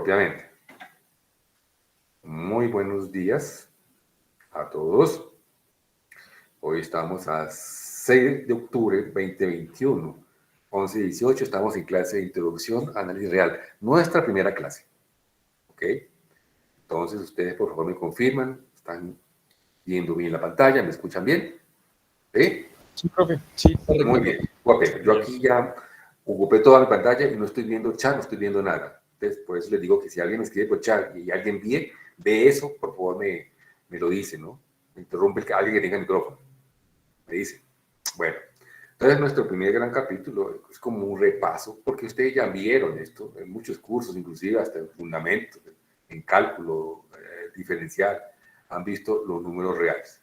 propiamente. Muy buenos días a todos. Hoy estamos a 6 de octubre 2021, 11:18. Estamos en clase de introducción a análisis real, nuestra primera clase. ¿Ok? Entonces, ustedes por favor me confirman, están viendo bien la pantalla, me escuchan bien. ¿Sí? Sí, profe. Sí, correcto. Muy bien. Okay. Yo aquí ya ocupé toda mi pantalla y no estoy viendo chat, no estoy viendo nada. Entonces, por eso les digo que si alguien me escribe por chat y alguien ve eso, por favor me lo dice, ¿no? Me interrumpe alguien que tenga micrófono. Me dice. Bueno, entonces nuestro primer gran capítulo es como un repaso, porque ustedes ya vieron esto en muchos cursos, inclusive hasta en fundamentos, en cálculo diferencial, han visto los números reales.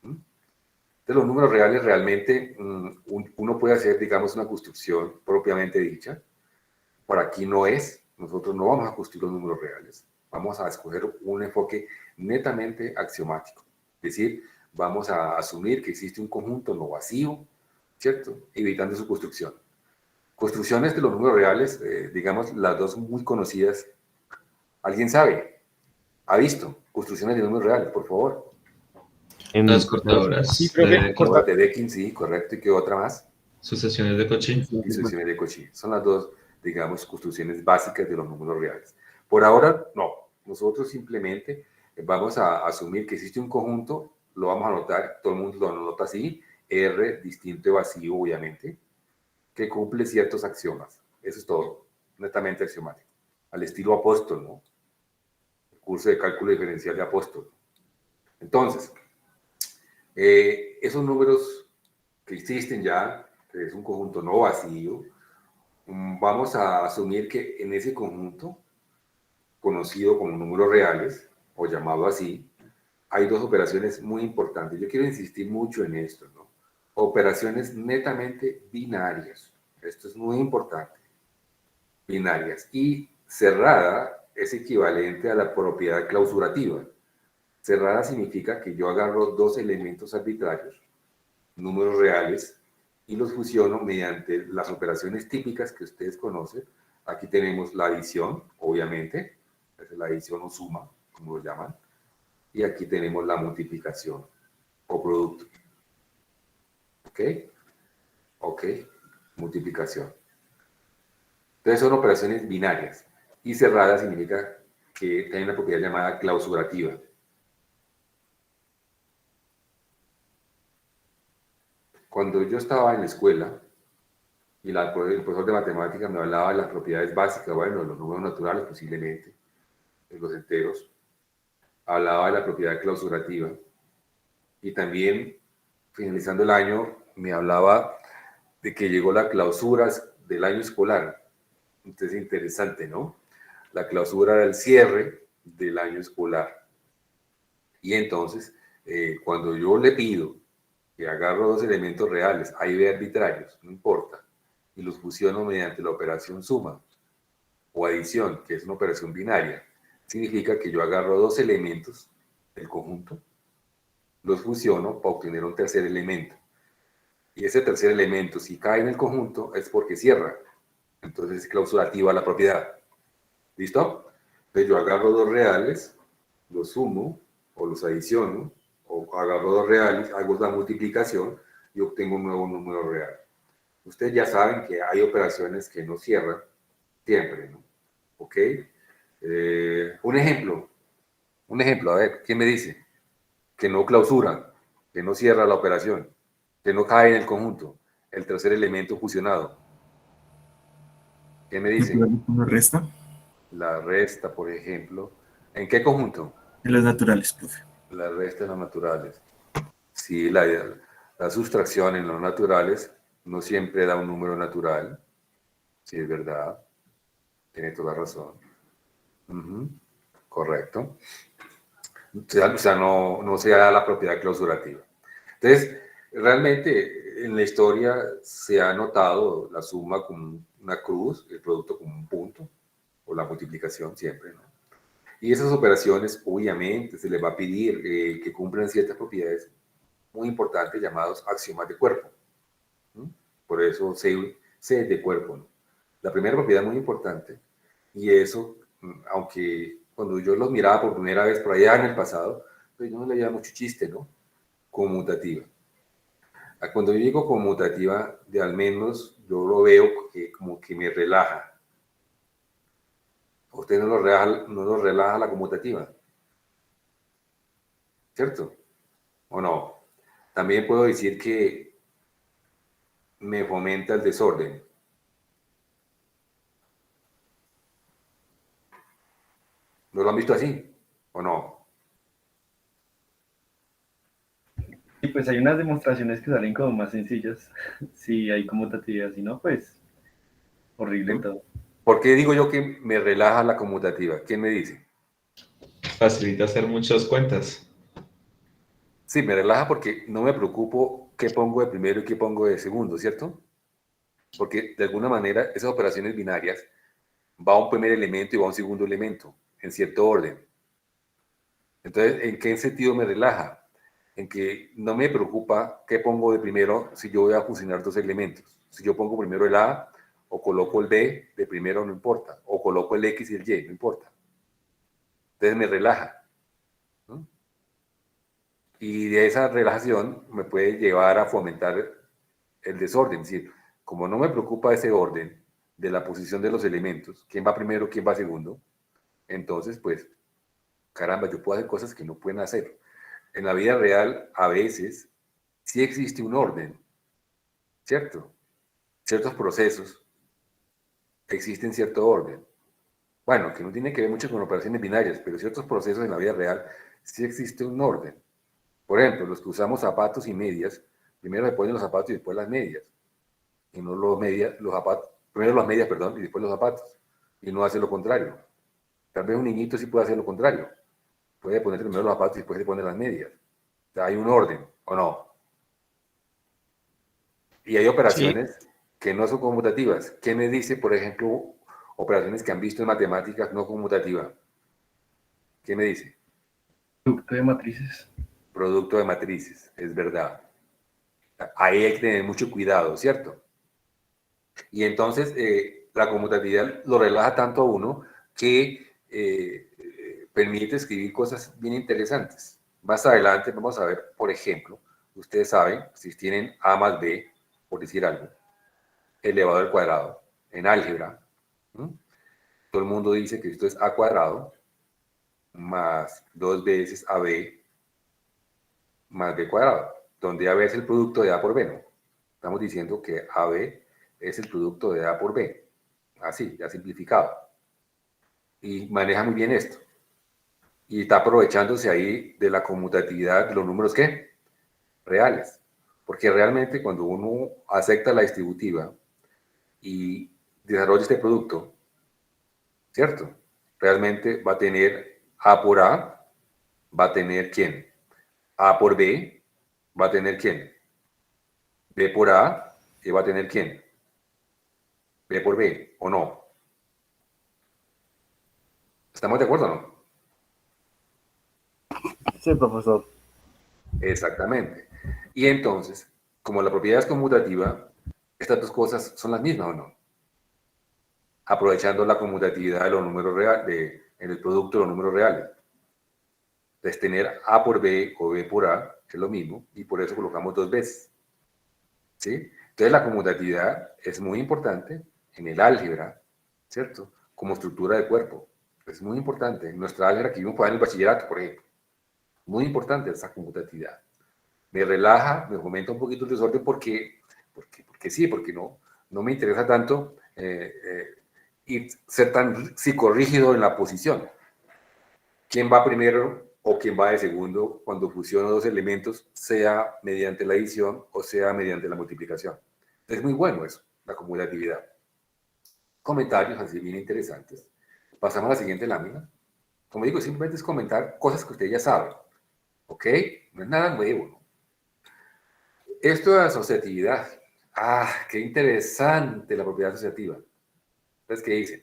De los números reales realmente uno puede hacer, digamos, una construcción propiamente dicha. Por aquí no es, nosotros no vamos a construir los números reales. Vamos a escoger un enfoque netamente axiomático. Es decir, vamos a asumir que existe un conjunto no vacío, ¿cierto? Evitando su construcción. Construcciones de los números reales, digamos, las dos muy conocidas. ¿Alguien sabe? ¿Ha visto? Construcciones de números reales, por favor. En Las cortadoras Sí, profe. De Dedekind, sí, correcto. ¿Y qué otra más? sucesiones de Cauchy. Y sucesiones de Cauchy. Son las dos, digamos, construcciones básicas de los números reales. Por ahora, no. Nosotros simplemente vamos a asumir que existe un conjunto, lo vamos a anotar, todo el mundo lo anota así, R distinto y vacío, obviamente, que cumple ciertos axiomas. Eso es todo, netamente axiomático. Al estilo Apóstol, ¿no? El curso de cálculo diferencial de Apóstol. Entonces, esos números que existen ya, que es un conjunto no vacío, vamos a asumir que en ese conjunto, conocido como números reales, o llamado así, hay dos operaciones muy importantes. Yo quiero insistir mucho en esto, ¿no? Operaciones netamente binarias. Esto es muy importante. Binarias. Y cerrada es equivalente a la propiedad clausurativa. Cerrada significa que yo agarro dos elementos arbitrarios, números reales, y los fusiono mediante las operaciones típicas que ustedes conocen. Aquí tenemos la adición, obviamente, es la adición o suma, como lo llaman, y aquí tenemos la multiplicación o producto. ¿Ok? Ok, multiplicación. Entonces son operaciones binarias, y cerrada significa que tiene una propiedad llamada clausurativa. Cuando yo estaba en la escuela, y el profesor de matemáticas me hablaba de las propiedades básicas, bueno, de los números naturales posiblemente, de los enteros, hablaba de la propiedad clausurativa, y también, finalizando el año, me hablaba de que llegó la clausura del año escolar. Entonces, interesante, ¿no? La clausura del cierre del año escolar. Y entonces, cuando yo le pido que agarro dos elementos reales, A y B arbitrarios, no importa, y los fusiono mediante la operación suma o adición, que es una operación binaria, significa que yo agarro dos elementos del conjunto, los fusiono para obtener un tercer elemento. Y ese tercer elemento, si cae en el conjunto, es porque cierra. Entonces es clausurativa la propiedad. ¿Listo? Entonces yo agarro dos reales, los sumo o los adiciono, o agarro dos reales, hago la multiplicación y obtengo un nuevo número real. Ustedes ya saben que hay operaciones que no cierran siempre, ¿no? ¿Ok? Un ejemplo, a ver, ¿quién me dice? Que no clausura, que no cierra la operación, que no cae en el conjunto, el tercer elemento fusionado. ¿Qué me dice? ¿La resta? La resta, por ejemplo. ¿En qué conjunto? En los naturales, profe. La resta en los naturales. Sí, la sustracción en los naturales no siempre da un número natural. Sí, es verdad. Tiene toda razón. Correcto. O sea, no se da la propiedad clausurativa. Entonces, realmente en la historia se ha notado la suma como una cruz, el producto como un punto, o la multiplicación siempre, ¿no? Y esas operaciones, obviamente, se les va a pedir que cumplan ciertas propiedades muy importantes llamadas axiomas de cuerpo. Por eso C de cuerpo, ¿no? La primera propiedad muy importante, y eso aunque cuando yo los miraba por primera vez por allá en el pasado, pues yo no le veía mucho chiste, ¿no? Conmutativa. Cuando yo digo conmutativa, de al menos yo lo veo que como que me relaja. ¿A usted no lo relaja la conmutativa? ¿Cierto? ¿O no? También puedo decir que me fomenta el desorden. ¿No lo han visto así? ¿O no? Y pues hay unas demostraciones que salen como más sencillas. Si hay conmutatividad, si no, pues horrible todo. ¿Por qué digo yo que me relaja la conmutativa? ¿Quién me dice? Facilita hacer muchas cuentas. Sí, me relaja porque no me preocupo qué pongo de primero y qué pongo de segundo, ¿cierto? Porque de alguna manera esas operaciones binarias va un primer elemento y va un segundo elemento, en cierto orden. Entonces, ¿en qué sentido me relaja? En que no me preocupa qué pongo de primero si yo voy a fusionar dos elementos. Si yo pongo primero el A o coloco el B de primero, no importa. O coloco el X y el Y, no importa. Entonces me relaja, ¿no? Y de esa relajación me puede llevar a fomentar el desorden. Es decir, como no me preocupa ese orden de la posición de los elementos, quién va primero, quién va segundo, entonces, pues, caramba, yo puedo hacer cosas que no pueden hacer. En la vida real, a veces, sí existe un orden, ¿cierto? Ciertos procesos existen cierto orden. Bueno, que no tiene que ver mucho con operaciones binarias, pero ciertos procesos en la vida real sí existe un orden. Por ejemplo, los que usamos zapatos y medias, primero se ponen los zapatos y después las medias. Y no los zapatos, primero las medias, perdón, y después los zapatos. Y no hace lo contrario. Tal vez un niñito sí puede hacer lo contrario. Puede poner primero los zapatos y después se pone las medias. O sea, hay un orden, ¿o no? Y hay Sí, operaciones que no son conmutativas. ¿Qué me dice, por ejemplo, operaciones que han visto en matemáticas no conmutativas? ¿Qué me dice? Producto de matrices. Producto de matrices, es verdad. Ahí hay que tener mucho cuidado, ¿cierto? Y entonces la conmutatividad lo relaja tanto a uno que permite escribir cosas bien interesantes. Más adelante vamos a ver, por ejemplo, ustedes saben, si tienen A más B, por decir algo, elevado al cuadrado, en álgebra, ¿no? Todo el mundo dice que esto es A cuadrado más dos veces AB más B cuadrado, donde AB es el producto de A por B, ¿no? Estamos diciendo que AB es el producto de A por B, así, ya simplificado. Y maneja muy bien esto. Y está aprovechándose ahí de la conmutatividad de los números, ¿qué? Reales. Porque realmente cuando uno acepta la distributiva y desarrolla este producto, ¿cierto? Realmente va a tener A por A, va a tener ¿quién? A por B, va a tener ¿quién? B por A, y va a tener ¿quién? B por B, ¿o no? ¿Estamos de acuerdo o no? Sí, profesor. Exactamente. Y entonces, como la propiedad es conmutativa, estas dos cosas son las mismas, ¿o no? Aprovechando la conmutatividad de los números reales, en el producto de los números reales. Entonces, tener A por B o B por A es lo mismo, y por eso colocamos dos veces. ¿Sí? Entonces, la conmutatividad es muy importante en el álgebra, ¿cierto? Como estructura de cuerpo. Es muy importante. En nuestra álgebra que vimos en el bachillerato, por ejemplo. Muy importante esa conmutatividad. Me relaja, me fomenta un poquito el desorden porque sí, porque no me interesa tanto y ser tan psicorrígido en la posición. ¿Quién va primero o quién va de segundo cuando fusiono dos elementos, sea mediante la adición o sea mediante la multiplicación? Es muy bueno eso, la acumulatividad. Comentarios así bien interesantes. Pasamos a la siguiente lámina. Como digo, simplemente es comentar cosas que usted ya sabe. ¿Ok? No es nada nuevo, ¿no? Esto de asociatividad. Ah, qué interesante la propiedad asociativa. Entonces, ¿qué dicen?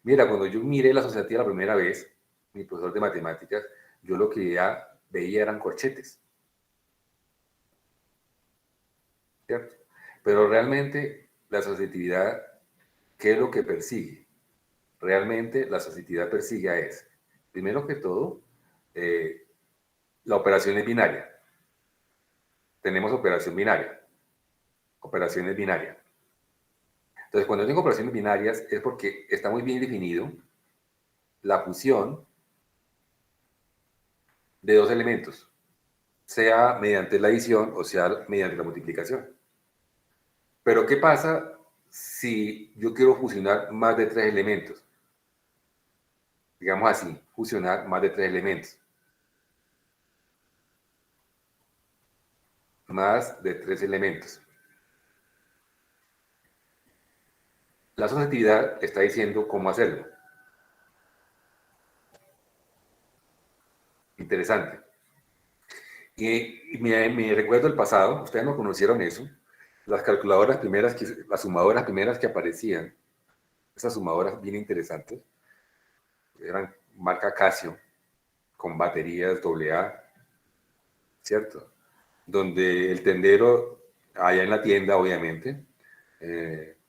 Mira, cuando yo miré la asociativa la primera vez, mi profesor de matemáticas, yo lo que ya veía eran corchetes, ¿cierto? Pero realmente la asociatividad, ¿qué es lo que persigue? realmente la asociatividad persigue es, primero que todo, la operación es binaria. Tenemos operación binaria. Operaciones binarias. Entonces, cuando tengo operaciones binarias es porque está muy bien definido la fusión de dos elementos, sea mediante la adición o sea mediante la multiplicación. Pero, ¿qué pasa si yo quiero fusionar más de tres elementos? Digamos así, fusionar más de tres elementos. Más de tres elementos. La asociatividad está diciendo cómo hacerlo. Interesante. Y me recuerdo el pasado, ustedes no conocieron eso, las calculadoras primeras, las sumadoras primeras que aparecían, esas sumadoras bien interesantes, eran marca Casio, con baterías AA, ¿cierto? Donde el tendero, allá en la tienda, obviamente,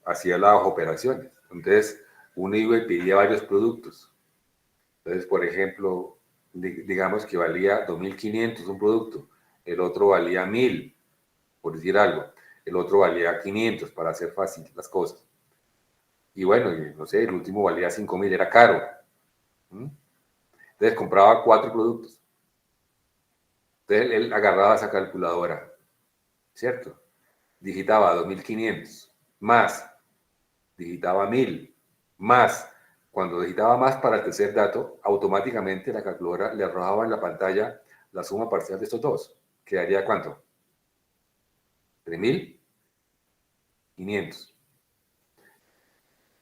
hacía las operaciones. Entonces, uno iba y pedía varios productos. Entonces, por ejemplo, digamos que valía 2.500 un producto, el otro valía 1.000, por decir algo, el otro valía 500 para hacer fácil las cosas. Y bueno, no sé, el último valía 5.000, era caro. Entonces compraba 4 productos. Entonces él agarraba esa calculadora, ¿cierto? Digitaba 2.500, más, digitaba 1.000, más. Cuando digitaba más para el tercer dato, automáticamente la calculadora le arrojaba en la pantalla la suma parcial de estos dos. ¿Quedaría cuánto? 3.500.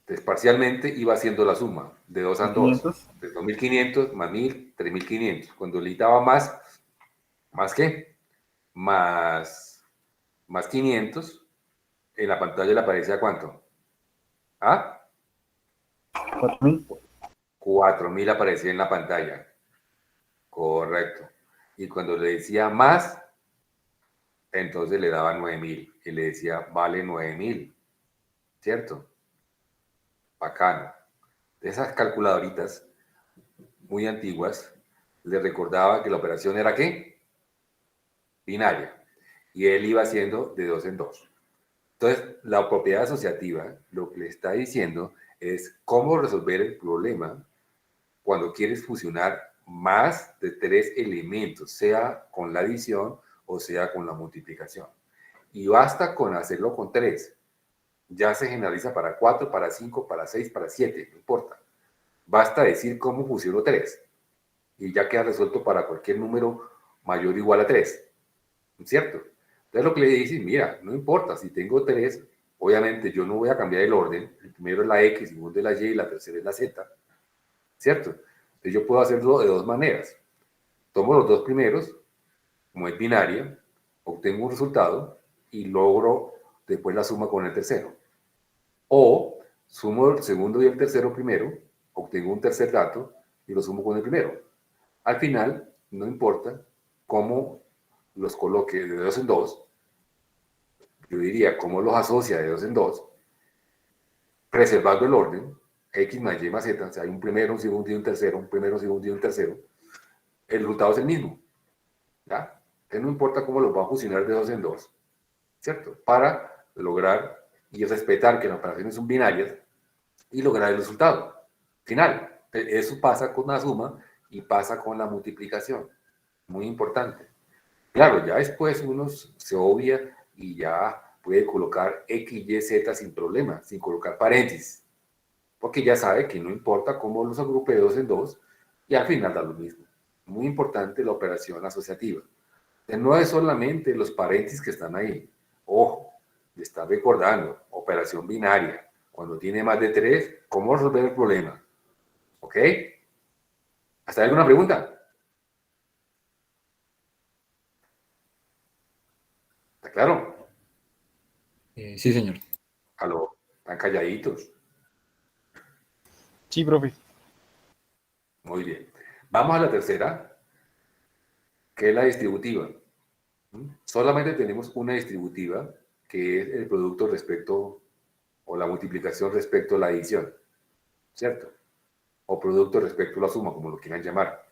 Entonces, parcialmente iba haciendo la suma de 2 a 2. 500. De 2.500 más 1.000, 3.500. Cuando le daba más, ¿más qué? Más 500, en la pantalla le aparecía ¿cuánto? ¿Ah? 4.000. 4.000 aparecía en la pantalla. Correcto. Y cuando le decía más, entonces le daba 9.000. Y le decía, vale 9.000. ¿Cierto? Bacano. De esas calculadoritas muy antiguas, le recordaba que la operación era ¿qué? Binaria. Y él iba haciendo de 2 en 2. Entonces, la propiedad asociativa lo que le está diciendo es cómo resolver el problema cuando quieres fusionar más de 3 elementos, sea con la adición o sea con la multiplicación. Y basta con hacerlo con 3. Ya se generaliza para 4, para 5, para 6, para 7, no importa. Basta decir cómo fusiono 3. Y ya queda resuelto para cualquier número mayor o igual a 3. ¿Cierto? Entonces lo que le dicen, mira, no importa, si tengo 3, obviamente yo no voy a cambiar el orden. El primero es la X, el segundo es la Y y la tercera es la Z. ¿Cierto? Entonces yo puedo hacerlo de dos maneras. Tomo los dos primeros, como es binaria, obtengo un resultado y logro después la suma con el tercero. O sumo el segundo y el tercero primero, obtengo un tercer dato y lo sumo con el primero. Al final, no importa cómo los coloque de 2 en 2, yo diría cómo los asocia de 2 en 2, preservando el orden, X más Y más Z, o sea, hay un primero, un segundo y un tercero, un primero, un segundo y un tercero, el resultado es el mismo. ¿Ya? Entonces no importa cómo los va a fusionar de 2 en 2, ¿cierto? Para lograr y respetar que las operaciones son binarias y lograr el resultado final. Eso pasa con la suma y pasa con la multiplicación. Muy importante. Claro, ya después uno se obvia y ya puede colocar X, Y, Z sin problema, sin colocar paréntesis, porque ya sabe que no importa cómo los agrupe de 2 en 2 y al final da lo mismo. Muy importante la operación asociativa. No es solamente los paréntesis que están ahí. Ojo, le está recordando, operación binaria. Cuando tiene más de 3, ¿cómo resolver el problema? ¿Ok? ¿Hasta ahí alguna pregunta? ¿Está claro? Sí, señor. Aló, están calladitos. Sí, profe. Muy bien. Vamos a la tercera, que es la distributiva. Solamente tenemos una distributiva, que es el producto respecto, o la multiplicación respecto a la adición. ¿Cierto? o producto respecto a la suma, como lo quieran llamar.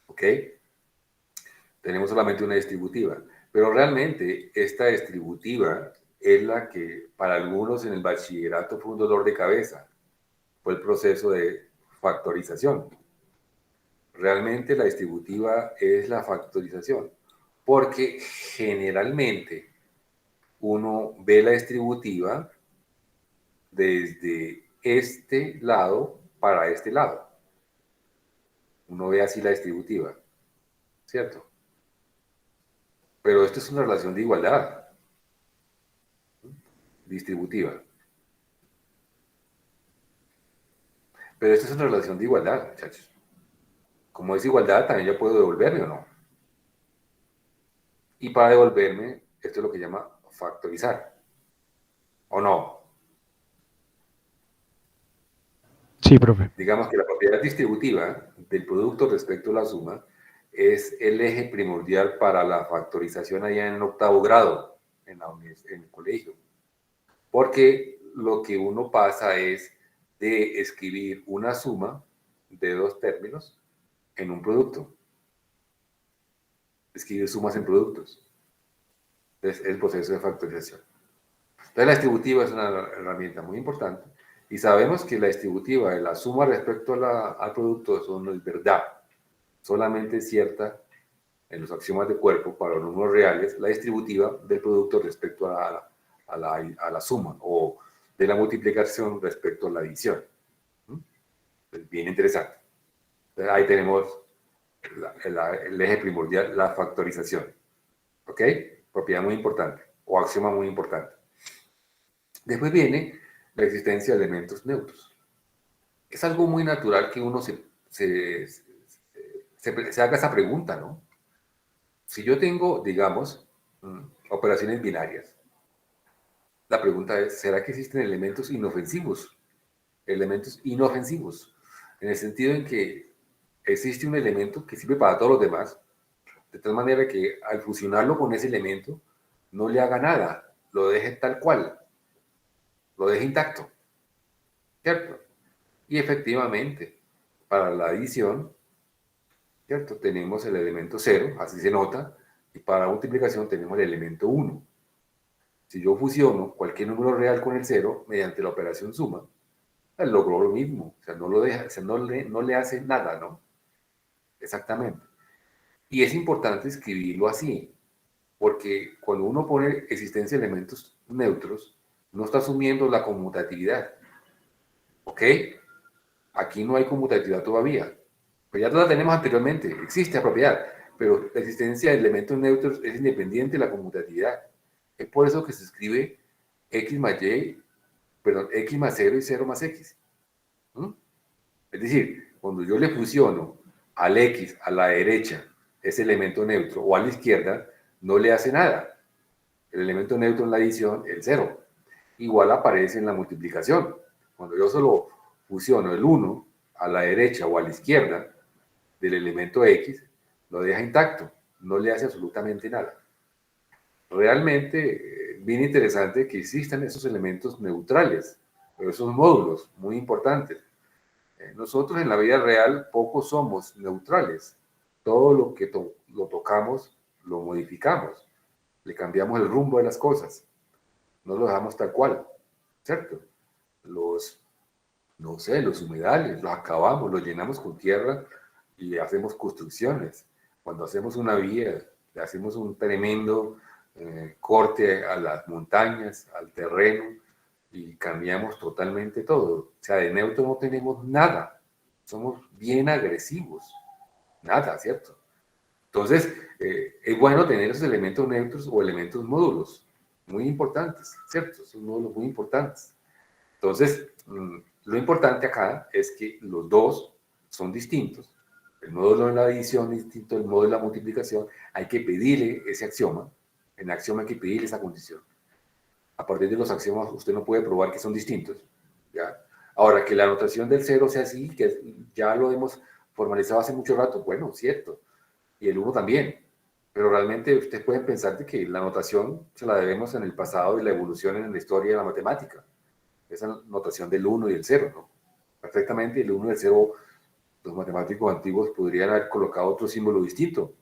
¿Ok? Tenemos solamente una distributiva. Pero realmente esta distributiva es la que para algunos en el bachillerato fue un dolor de cabeza. Fue el proceso de factorización. Realmente la distributiva es la factorización. Porque generalmente uno ve la distributiva desde este lado para este lado. Uno ve así la distributiva, ¿cierto? Pero esto es una relación de igualdad distributiva. Pero esto es una relación de igualdad, muchachos. Como es igualdad, también yo puedo devolverme o no. Y para devolverme, esto es lo que se llama factorizar. ¿O no? Sí, profe. Digamos que la propiedad distributiva del producto respecto a la suma es el eje primordial para la factorización allá en el octavo grado, en el colegio. Porque lo que uno pasa es de escribir una suma de dos términos en un producto. Escribir sumas en productos. Es el proceso de factorización. Entonces la distributiva es una herramienta muy importante y sabemos que la distributiva de la suma respecto al producto, eso no es verdad. Solamente es cierta en los axiomas de cuerpo para los números reales la distributiva del producto respecto a la suma o de la multiplicación respecto a la adición. Es bien interesante. Entonces, ahí tenemos el eje primordial, la factorización. ¿Ok? Propiedad muy importante o axioma muy importante. Después viene la existencia de elementos neutros. Es algo muy natural que uno se haga esa pregunta, ¿no? Si yo tengo, digamos, operaciones binarias, la pregunta es, ¿será que existen elementos inofensivos? Elementos inofensivos, en el sentido en que existe un elemento que sirve para todos los demás, de tal manera que al fusionarlo con ese elemento, no le haga nada, lo deje tal cual, lo deje intacto, ¿cierto? Y efectivamente, para la adición, ¿cierto? Tenemos el elemento 0, así se nota, y para la multiplicación tenemos el elemento 1. Si yo fusiono cualquier número real con el 0 mediante la operación suma, pues logró lo mismo, o sea, no lo deja, o sea, no le hace nada, ¿no? Exactamente. Y es importante escribirlo así, porque cuando uno pone existencia de elementos neutros, no está asumiendo la conmutatividad. ¿Ok? Aquí no hay conmutatividad todavía. Pues ya la tenemos anteriormente, existe la propiedad, pero la existencia de elementos neutros es independiente de la conmutatividad. Es por eso que se escribe x más y, perdón, x más 0 y 0 más x. Es decir, cuando yo le fusiono al x a la derecha ese elemento neutro o a la izquierda, no le hace nada. El elemento neutro en la adición, el 0. Igual aparece en la multiplicación. Cuando yo solo fusiono el 1 a la derecha o a la izquierda del elemento x, lo deja intacto, no le hace absolutamente nada. Realmente, bien interesante que existan esos elementos neutrales, esos módulos muy importantes. Nosotros en la vida real poco somos neutrales. Todo lo que lo tocamos, lo modificamos. Le cambiamos el rumbo de las cosas. No lo dejamos tal cual, ¿cierto? No sé, los humedales, los acabamos, los llenamos con tierra y hacemos construcciones. Cuando hacemos una vía, le hacemos un tremendo corte a las montañas, al terreno, y cambiamos totalmente todo. O sea, de neutro no tenemos nada. Somos bien agresivos. Nada, ¿cierto? Entonces, es bueno tener esos elementos neutros o elementos módulos. Muy importantes, ¿cierto? Son módulos muy importantes. Entonces, lo importante acá es que los dos son distintos. El módulo de la adición es distinto del módulo de la multiplicación. Hay que pedirle ese axioma. En el axioma hay que pedirle esa condición. A partir de los axiomas usted no puede probar que son distintos. ¿Ya? Ahora, que la notación del 0 sea así, que ya lo hemos formalizado hace mucho rato, bueno, cierto. Y el 1 también. Pero realmente ustedes pueden pensar de que la notación se la debemos en el pasado y la evolución en la historia de la matemática. Esa notación del 1 y el 0, ¿no? Perfectamente, el 1 y el 0 los matemáticos antiguos podrían haber colocado otro símbolo distinto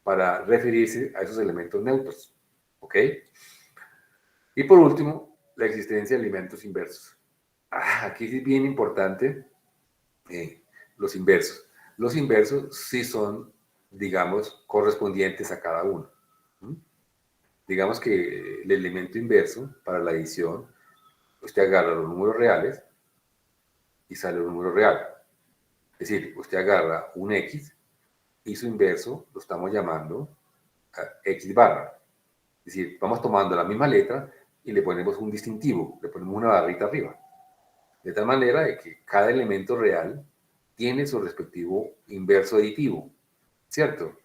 para referirse a esos elementos neutros. ¿Ok? Y por último, la existencia de elementos inversos. Aquí es bien importante los inversos. Los inversos sí son, digamos, correspondientes a cada uno. ¿Mm? Digamos que el elemento inverso para la adición, usted agarra los números reales y sale un número real. Es decir, usted agarra un X y su inverso lo estamos llamando X barra. Es decir, vamos tomando la misma letra y le ponemos un distintivo, le ponemos una barrita arriba. De tal manera de que cada elemento real tiene su respectivo inverso aditivo, ¿cierto?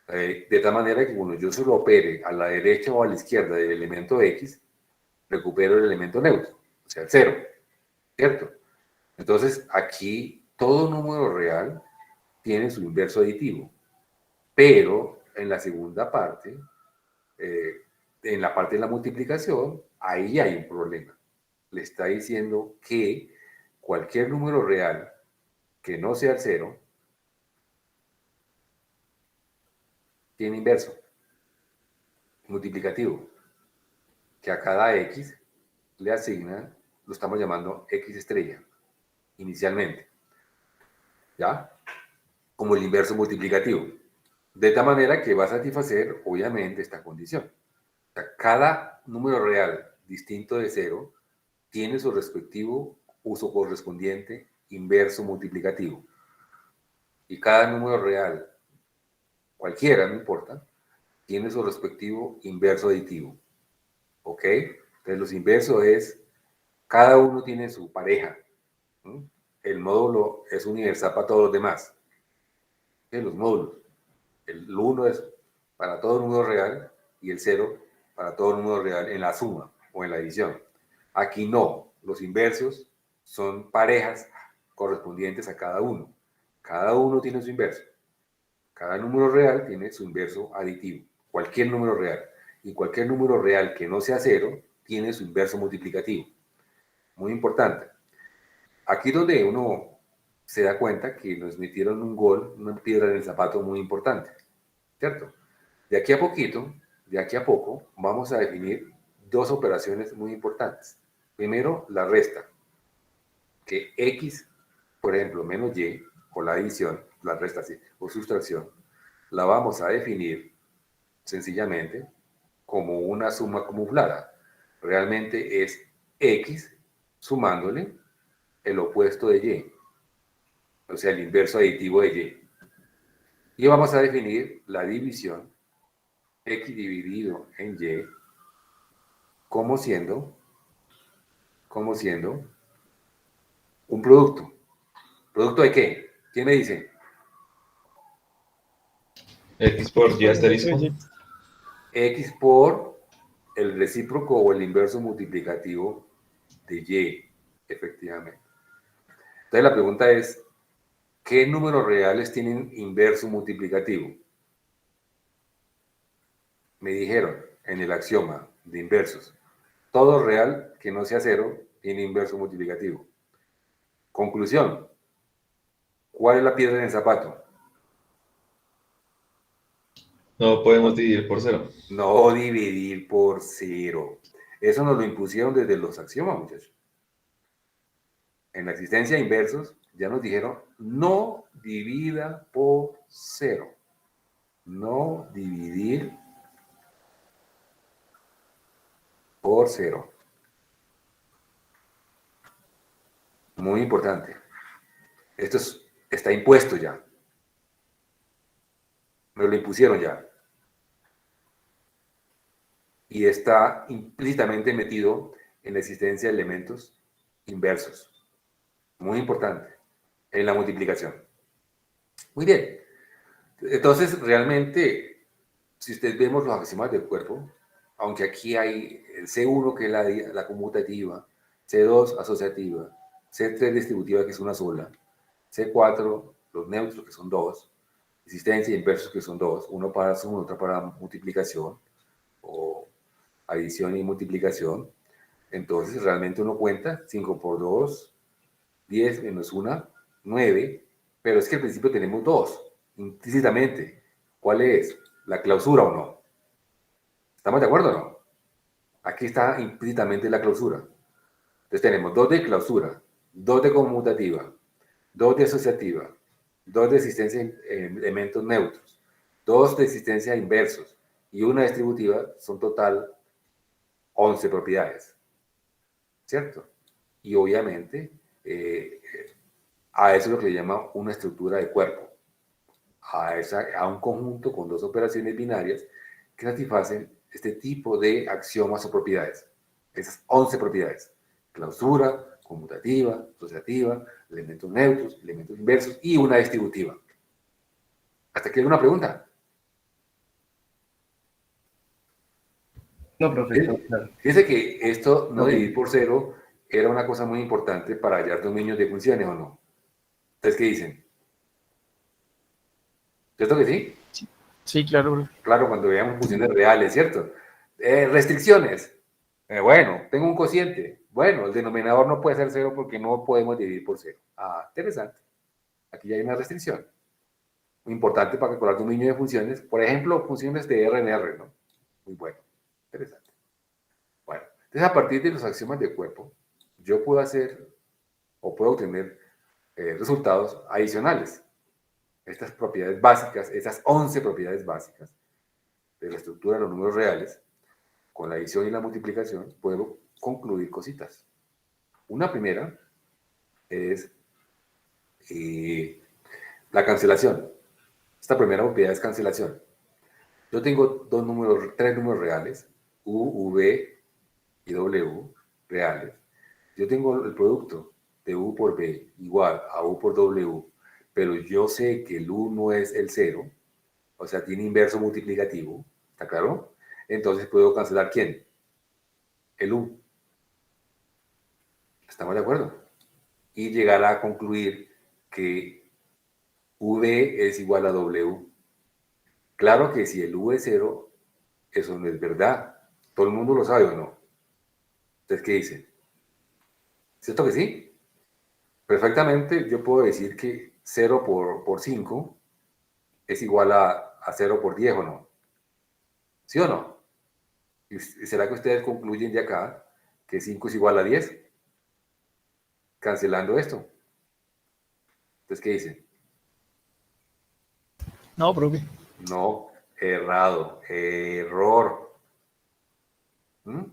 De tal manera que cuando yo se lo opere a la derecha o a la izquierda del elemento X, recupero el elemento neutro, o sea, el 0, ¿cierto? Entonces, aquí todo número real tiene su inverso aditivo, pero en la segunda parte, en la parte de la multiplicación, ahí hay un problema. Le está diciendo que cualquier número real que no sea el 0 tiene inverso multiplicativo, que a cada X le asigna, lo estamos llamando X estrella, inicialmente, ¿ya? Como el inverso multiplicativo. De tal manera que va a satisfacer, obviamente, esta condición. O sea, cada número real distinto de 0 tiene su respectivo uso correspondiente inverso multiplicativo. Y cada número real, cualquiera, no importa, tiene su respectivo inverso aditivo. ¿Ok? Entonces, los inversos es, cada uno tiene su pareja. ¿Mm? El módulo es universal para todos los demás. Los módulos. El 1 es para todo número real y el 0 para todo número real en la suma o en la adición. Aquí no. Los inversos son parejas correspondientes a cada uno. Cada uno tiene su inverso. Cada número real tiene su inverso aditivo. Cualquier número real. Y cualquier número real que no sea 0 tiene su inverso multiplicativo. Muy importante. Aquí donde uno se da cuenta que nos metieron un gol, una piedra en el zapato muy importante, ¿cierto? De aquí a poquito, de aquí a poco, vamos a definir dos operaciones muy importantes. Primero, la resta, que X, por ejemplo, menos Y, o la adición, la resta, sí, o sustracción, la vamos a definir sencillamente como una suma camuflada. Realmente es X sumándole el opuesto de Y, o sea, el inverso aditivo de Y. Y vamos a definir la división X dividido en Y como siendo un producto. ¿Producto de qué? ¿Quién me dice? X por Y asterisco. X por el recíproco o el inverso multiplicativo de Y, efectivamente. Entonces la pregunta es, ¿qué números reales tienen inverso multiplicativo? Me dijeron en el axioma de inversos, todo real que no sea 0 tiene inverso multiplicativo. Conclusión, ¿cuál es la piedra en el zapato? No podemos dividir por 0. No dividir por 0. Eso nos lo impusieron desde los axiomas, muchachos. En la existencia de inversos ya nos dijeron, no divida por 0. No dividir por 0. Muy importante. Esto está impuesto ya. Me lo impusieron ya. Y está implícitamente metido en la existencia de elementos inversos. Muy importante. En la multiplicación. Muy bien. Entonces, realmente, si ustedes vemos los axiomas del cuerpo, aunque aquí hay el C1, que es la conmutativa, C2, asociativa, C3, distributiva, que es una sola, C4, los neutros, que son dos, existencia y inversos, que son dos, uno para suma, otro para multiplicación, o adición y multiplicación. Entonces, realmente uno cuenta 5 por 2, 10 menos 1, 9, Pero es que al principio tenemos dos, implícitamente. ¿Cuál es? ¿La clausura o no? ¿Estamos de acuerdo o no? Aquí está implícitamente la clausura. Entonces tenemos dos de clausura, dos de conmutativa, dos de asociativa, dos de existencia en elementos neutros, dos de existencia inversos y una distributiva. Son total 11 propiedades, ¿cierto? Y obviamente a eso es lo que le llama una estructura de cuerpo, a un conjunto con dos operaciones binarias que satisfacen este tipo de axiomas o propiedades. Esas 11 propiedades: clausura, conmutativa, asociativa, elementos neutros, elementos inversos y una distributiva. ¿Hasta aquí hay una pregunta? No, profesor, claro. Fíjese que esto, no Ok. dividir por cero, era una cosa muy importante para hallar dominios de funciones, ¿o no? ¿Ustedes qué dicen? ¿Cierto que sí? Sí, claro, profe. Claro, cuando veamos funciones reales, ¿cierto? Restricciones. Bueno, tengo un cociente. Bueno, el denominador no puede ser cero porque no podemos dividir por cero. Ah, interesante. Aquí ya hay una restricción. Muy importante para calcular dominio de funciones. Por ejemplo, funciones de R en R, ¿no? Muy bueno. Interesante. Bueno, entonces a partir de los axiomas de cuerpo, yo puedo hacer o puedo obtener resultados adicionales. Estas propiedades básicas, esas 11 propiedades básicas de la estructura de los números reales, con la adición y la multiplicación, puedo concluir cositas. Una primera es la cancelación. Esta primera propiedad es cancelación. Yo tengo tres números reales, U, V y W reales. Yo tengo el producto de U por V igual a U por W, pero yo sé que el U no es el 0, o sea, tiene inverso multiplicativo, ¿está claro? Entonces puedo cancelar ¿quién? El U. ¿Estamos de acuerdo? Y llegar a concluir que V es igual a W. Claro que si el U es 0, eso no es verdad. ¿Todo el mundo lo sabe o no? ¿Ustedes qué dicen? ¿Cierto que sí? Perfectamente yo puedo decir que 0 por 5 es igual a 0 por 10, ¿o no? ¿Sí o no? ¿Y será que ustedes concluyen de acá que 5 es igual a 10? Cancelando esto. Entonces, ¿qué dicen? No, profe. No, errado, error. ¿Mm?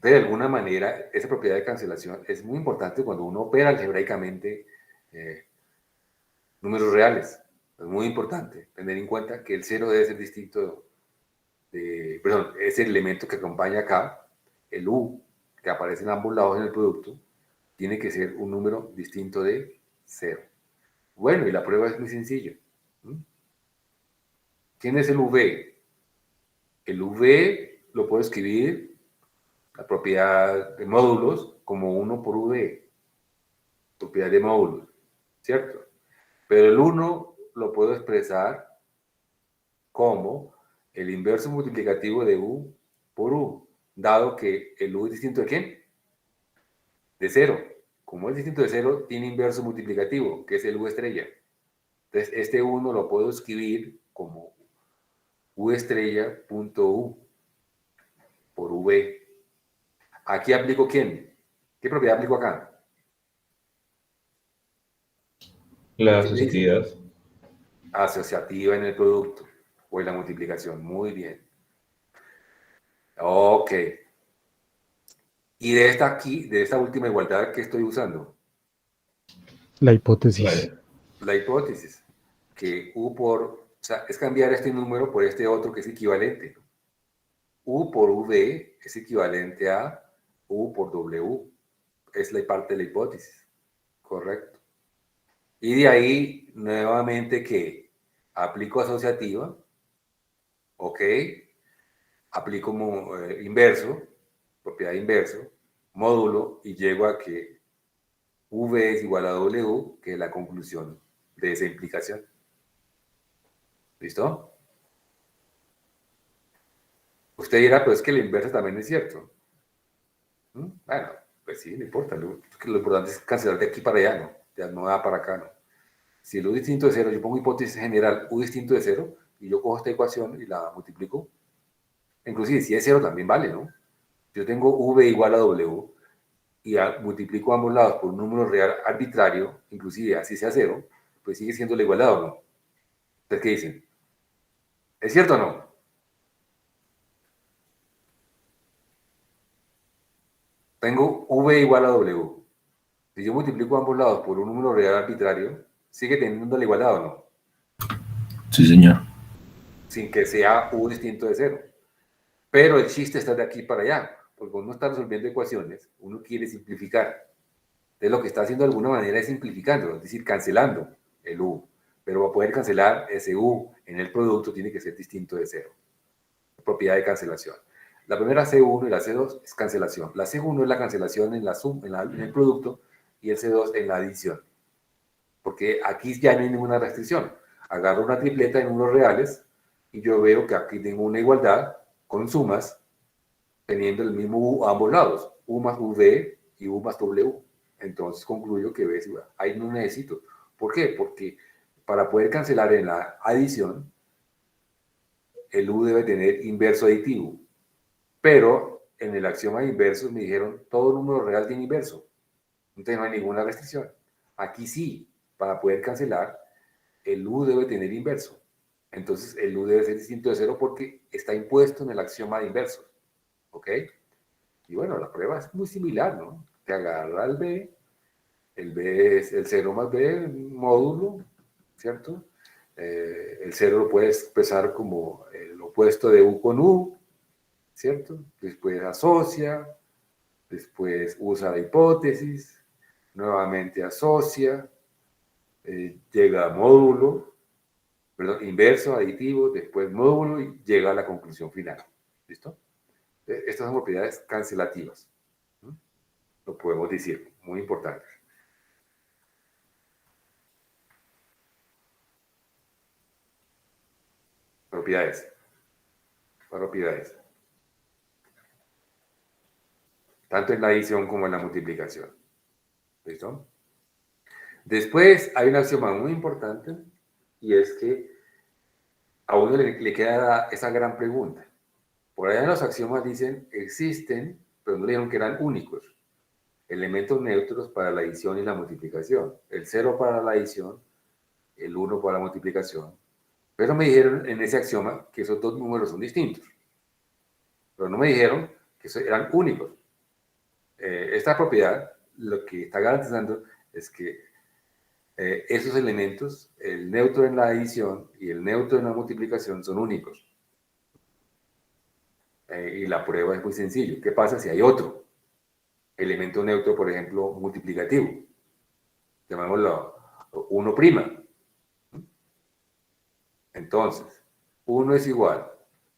De alguna manera, esa propiedad de cancelación es muy importante cuando uno opera algebraicamente números reales. Es muy importante tener en cuenta que el 0 debe ser distinto perdón, es el elemento que acompaña acá, el U, que aparece en ambos lados en el producto, tiene que ser un número distinto de 0. Bueno, y la prueba es muy sencilla. ¿Quién es el V? El V lo puedo escribir, la propiedad de módulos, como 1 por V, propiedad de módulos, ¿cierto? Pero el 1 lo puedo expresar como el inverso multiplicativo de U por U, dado que el U es distinto de ¿quién? De 0. Como es distinto de 0, tiene inverso multiplicativo, que es el U estrella. Entonces, este 1 lo puedo escribir como U estrella punto U por V. Aquí aplico ¿quién? ¿Qué propiedad aplico acá? La ¿Qué me dice? asociatividad. Asociativa en el producto o en la multiplicación. Muy bien. Ok. Y de esta aquí, de esta última igualdad que estoy usando, La hipótesis. Vale. la hipótesis, que o sea, es cambiar este número por este otro que es equivalente. U por V es equivalente a U por W. Es la parte de la hipótesis. Correcto. Y de ahí, nuevamente, que aplico asociativa, ¿ok? Aplico inverso, propiedad inverso, módulo, y llego a que V es igual a W, que es la conclusión de esa implicación. ¿Listo? Usted dirá, pero es que la inversa también es cierto. Bueno, pues sí, no importa. Lo importante es cancelar de aquí para allá, ¿no? Ya no da para acá, ¿no? Si el U distinto de 0, yo pongo hipótesis general U distinto de 0, y yo cojo esta ecuación y la multiplico. Inclusive, si es 0 también vale, ¿no? Yo tengo V igual a W, y multiplico ambos lados por un número real arbitrario, inclusive así sea 0, pues sigue siendo la igualdad, ¿o no? ¿Ustedes qué dicen? ¿Es cierto o no? Tengo V igual a W. Si yo multiplico ambos lados por un número real arbitrario, ¿sigue teniendo la igualdad o no? Sí, señor. Sin que sea U distinto de 0. Pero el chiste está de aquí para allá, porque cuando uno está resolviendo ecuaciones, uno quiere simplificar. Entonces lo que está haciendo de alguna manera es simplificando, es decir, cancelando el U. Pero para poder cancelar ese U en el producto tiene que ser distinto de 0. Propiedad de cancelación. La primera C1 y la C2 es cancelación. La C1 es la cancelación en el producto, y el C2 en la adición. Porque aquí ya no hay ninguna restricción. Agarro una tripleta de números reales y yo veo que aquí tengo una igualdad con sumas teniendo el mismo U a ambos lados. U más UV y U más W. Entonces concluyo que B es igual. Ahí no necesito. ¿Por qué? Porque para poder cancelar en la adición, el U debe tener inverso aditivo. Pero en el axioma de inversos me dijeron, todo número real tiene inverso. Entonces no hay ninguna restricción. Aquí sí, para poder cancelar, el U debe tener inverso. Entonces el U debe ser distinto de 0 porque está impuesto en el axioma de inversos. ¿Ok? Y bueno, la prueba es muy similar, ¿no? Te agarra el B es el 0 más B, módulo, ¿cierto? El 0 lo puedes expresar como el opuesto de U con U, ¿cierto? Después asocia, después usa la hipótesis, nuevamente asocia, llega a módulo, perdón, inverso, aditivo, después módulo y llega a la conclusión final. ¿Listo? Estas son propiedades cancelativas. ¿Mm? Lo podemos decir, muy importantes. Propiedades. Propiedades. Tanto en la adición como en la multiplicación. ¿Listo? Después hay un axioma muy importante, y es que a uno le queda esa gran pregunta. Por allá en los axiomas dicen, existen, pero no dijeron que eran únicos, elementos neutros para la adición y la multiplicación. El 0 para la adición, el 1 para la multiplicación. Pero me dijeron en ese axioma que esos dos números son distintos. Pero no me dijeron que eran únicos. Esta propiedad lo que está garantizando es que esos elementos, el neutro en la adición y el neutro en la multiplicación, son únicos. Y la prueba es muy sencilla. ¿Qué pasa si hay otro elemento neutro, por ejemplo, multiplicativo? Llamémoslo 1'. Entonces, 1 es igual,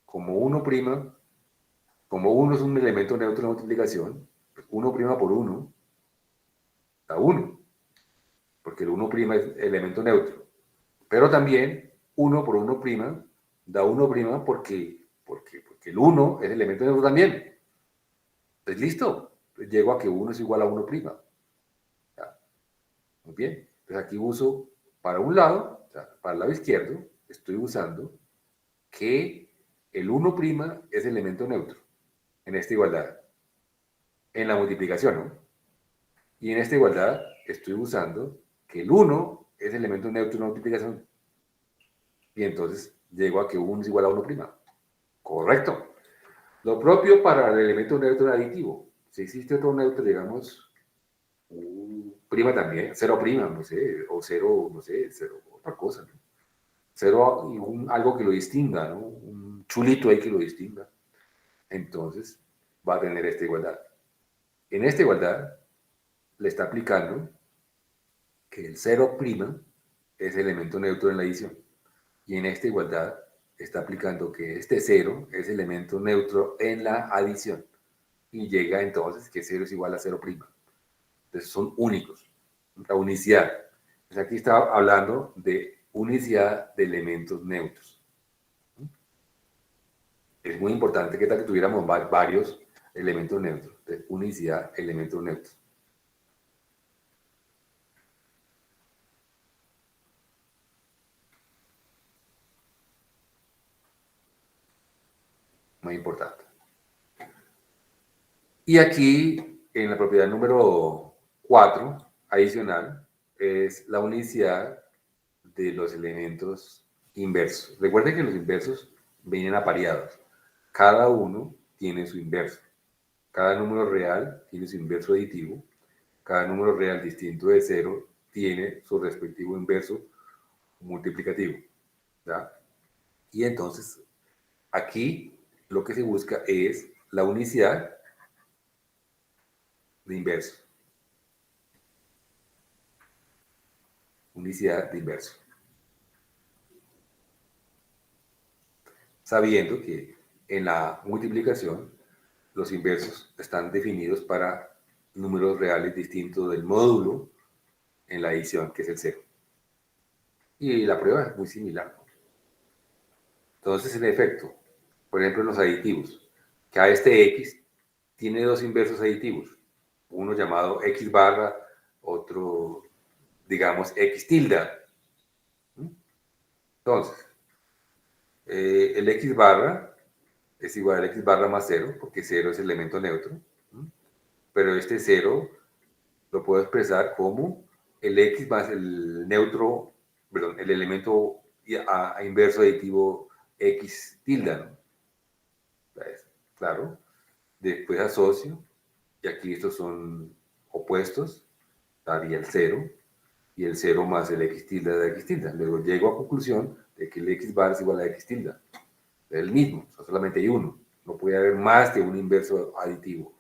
como 1', como 1 es un elemento neutro en la multiplicación, 1' por 1 da 1, porque el 1' es elemento neutro. Pero también 1 por 1' da 1' porque el 1 es elemento neutro también. Entonces, listo. Entonces, llego a que 1 es igual a 1'. Muy bien. Entonces aquí uso para un lado, o sea, para el lado izquierdo, estoy usando que el 1' es elemento neutro en esta igualdad. En la multiplicación, ¿no? Y en esta igualdad estoy usando que el 1 es elemento neutro en la multiplicación. Y entonces llego a que 1 es igual a 1'. Correcto. Lo propio para el elemento neutro aditivo. Si existe otro neutro, digamos, prima también, 0', no sé, o 0, no sé, 0, otra cosa, ¿no? 0 y algo que lo distinga, ¿no? Un chulito ahí que lo distinga. Entonces va a tener esta igualdad. En esta igualdad le está aplicando que el 0' es elemento neutro en la adición. Y en esta igualdad está aplicando que este 0 es elemento neutro en la adición. Y llega entonces que 0 es igual a 0'. Entonces son únicos. La unicidad. Entonces aquí está hablando de unicidad de elementos neutros. Es muy importante que tal que tuviéramos varios elementos neutros. Entonces, unicidad, elementos neutros. muy importante. Y aquí, en la propiedad número 4, adicional, es la unicidad de los elementos inversos. Recuerden que los inversos vienen apareados. Cada uno tiene su inverso. Cada número real tiene su inverso aditivo. Cada número real distinto de 0 tiene su respectivo inverso multiplicativo. ¿Ya? Y entonces, aquí lo que se busca es la unicidad de inverso. Unicidad de inverso. Sabiendo que en la multiplicación los inversos están definidos para números reales distintos del módulo en la adición, que es el 0. Y la prueba es muy similar, ¿no? Entonces, en efecto, por ejemplo, en los aditivos, que a este x tiene dos inversos aditivos, uno llamado x barra, otro, digamos, x tilde. Entonces, el x barra es igual a x barra más 0, porque 0 es el elemento neutro, pero este 0 lo puedo expresar como el x más el neutro, perdón, el elemento a inverso aditivo x tilde, ¿no? Claro. Después asocio, y aquí estos son opuestos, daría el 0, y el 0 más el x tilde de x tilde. Luego llego a conclusión de que el x bar es igual a x tilde. Es el mismo, o sea, solamente hay uno. No puede haber más de un inverso aditivo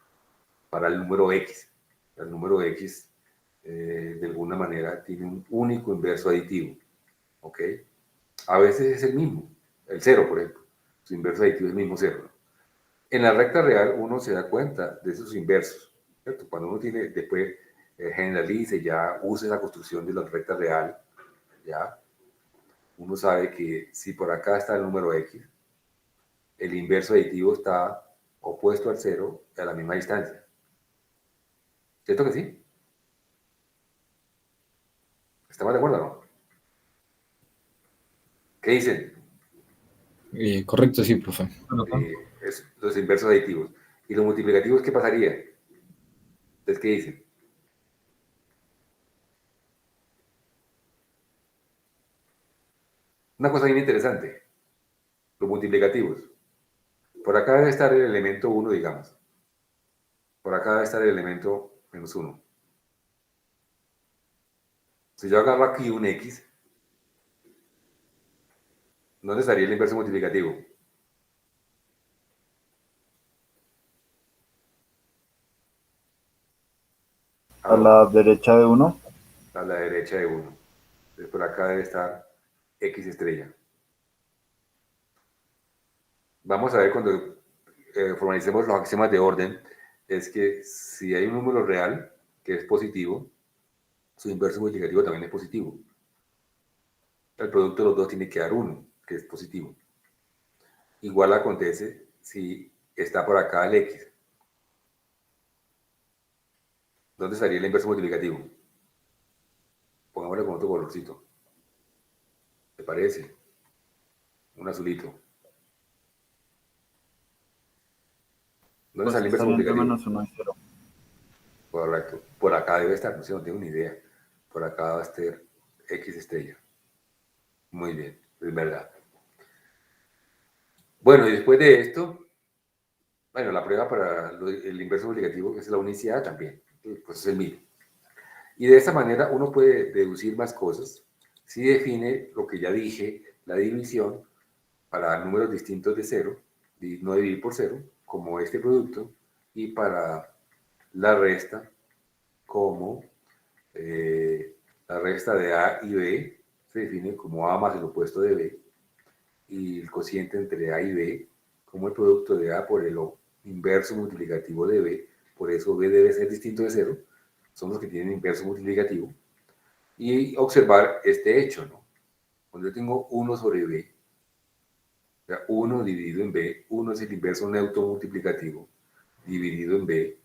para el número x. El número x, de alguna manera, tiene un único inverso aditivo. ¿Ok? A veces es el mismo, el 0, por ejemplo. Su inverso aditivo es el mismo 0. En la recta real uno se da cuenta de esos inversos, ¿cierto? Cuando uno tiene, después generalice, ya use la construcción de la recta real, ya uno sabe que si por acá está el número x, el inverso aditivo está opuesto al 0 a la misma distancia. ¿Cierto que sí? ¿Estamos de acuerdo o no? ¿Qué dicen? Correcto, sí, profe. Los inversos aditivos. ¿Y los multiplicativos qué pasaría? ¿Ustedes qué dicen? Una cosa bien interesante. Los multiplicativos. Por acá debe estar el elemento 1, digamos. Por acá debe estar el elemento menos 1. Si yo agarro aquí un x, ¿dónde estaría el inverso multiplicativo? A la derecha de 1. A la derecha de 1. Entonces por acá debe estar x estrella. Vamos a ver cuando formalicemos los axiomas de orden, es que si hay un número real que es positivo, su inverso multiplicativo también es positivo. El producto de los dos tiene que dar 1, que es positivo. Igual acontece si está por acá el x. ¿Dónde estaría el inverso multiplicativo? Pongámosle con otro colorcito. ¿Te parece? Un azulito. ¿Dónde está el inverso multiplicativo? Menos 1 y 0. Correcto. Por acá debe estar, no sé, no tengo ni idea. Por acá va a estar x estrella. Muy bien, es verdad. Bueno, y después de esto, bueno, la prueba para el inverso multiplicativo, que es la unicidad también, pues es el mismo. Y de esta manera uno puede deducir más cosas si define lo que ya dije, la división para números distintos de 0, no dividir por 0, como este producto, y para la resta, como la resta de A y B, se define como A más el opuesto de B, y el cociente entre A y B, como el producto de A por el inverso multiplicativo de B, por eso B debe ser distinto de 0, son los que tienen inverso multiplicativo, y observar este hecho, ¿no? Cuando yo tengo 1 sobre B, o sea, 1 dividido en B, 1 es el inverso neutro multiplicativo, dividido en B,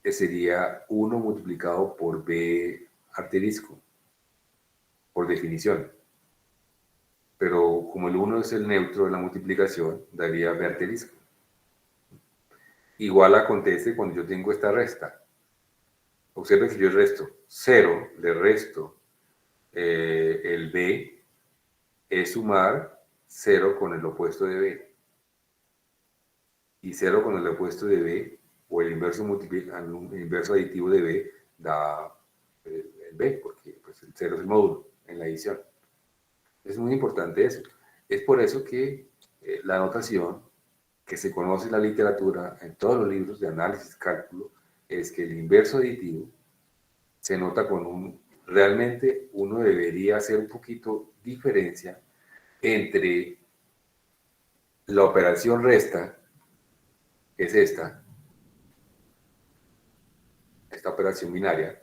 que sería 1 multiplicado por B asterisco, por definición. Pero como el 1 es el neutro de la multiplicación, daría B asterisco. igual acontece cuando yo tengo esta resta. Observe que yo resto 0, le resto el b, es sumar 0 con el opuesto de b. Y 0 con el opuesto de b, o el inverso, el inverso aditivo de b, da el b, porque pues, el 0 es el módulo en la adición. Es muy importante eso. Es por eso que la notación que se conoce en la literatura, en todos los libros de análisis, cálculo, es que el inverso aditivo se nota con un... Realmente uno debería hacer un poquito diferencia entre la operación resta, que es esta operación binaria,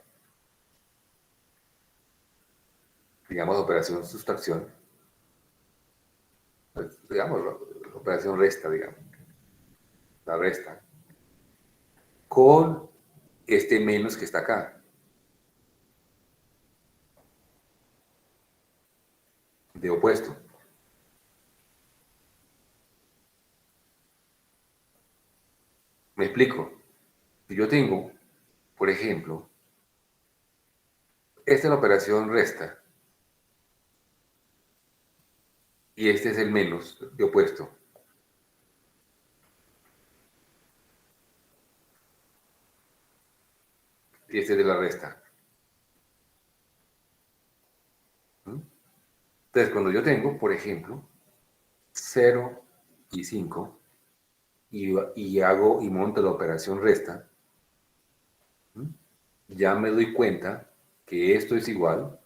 digamos operación sustracción, digamos la operación resta, digamos, la resta, con este menos que está acá. De opuesto. Me explico. Si yo tengo, por ejemplo, esta es la operación resta y este es el menos de opuesto. Y este es de la resta. Entonces, cuando yo tengo, por ejemplo, 0 y 5 y monto la operación resta, ya me doy cuenta que esto es igual,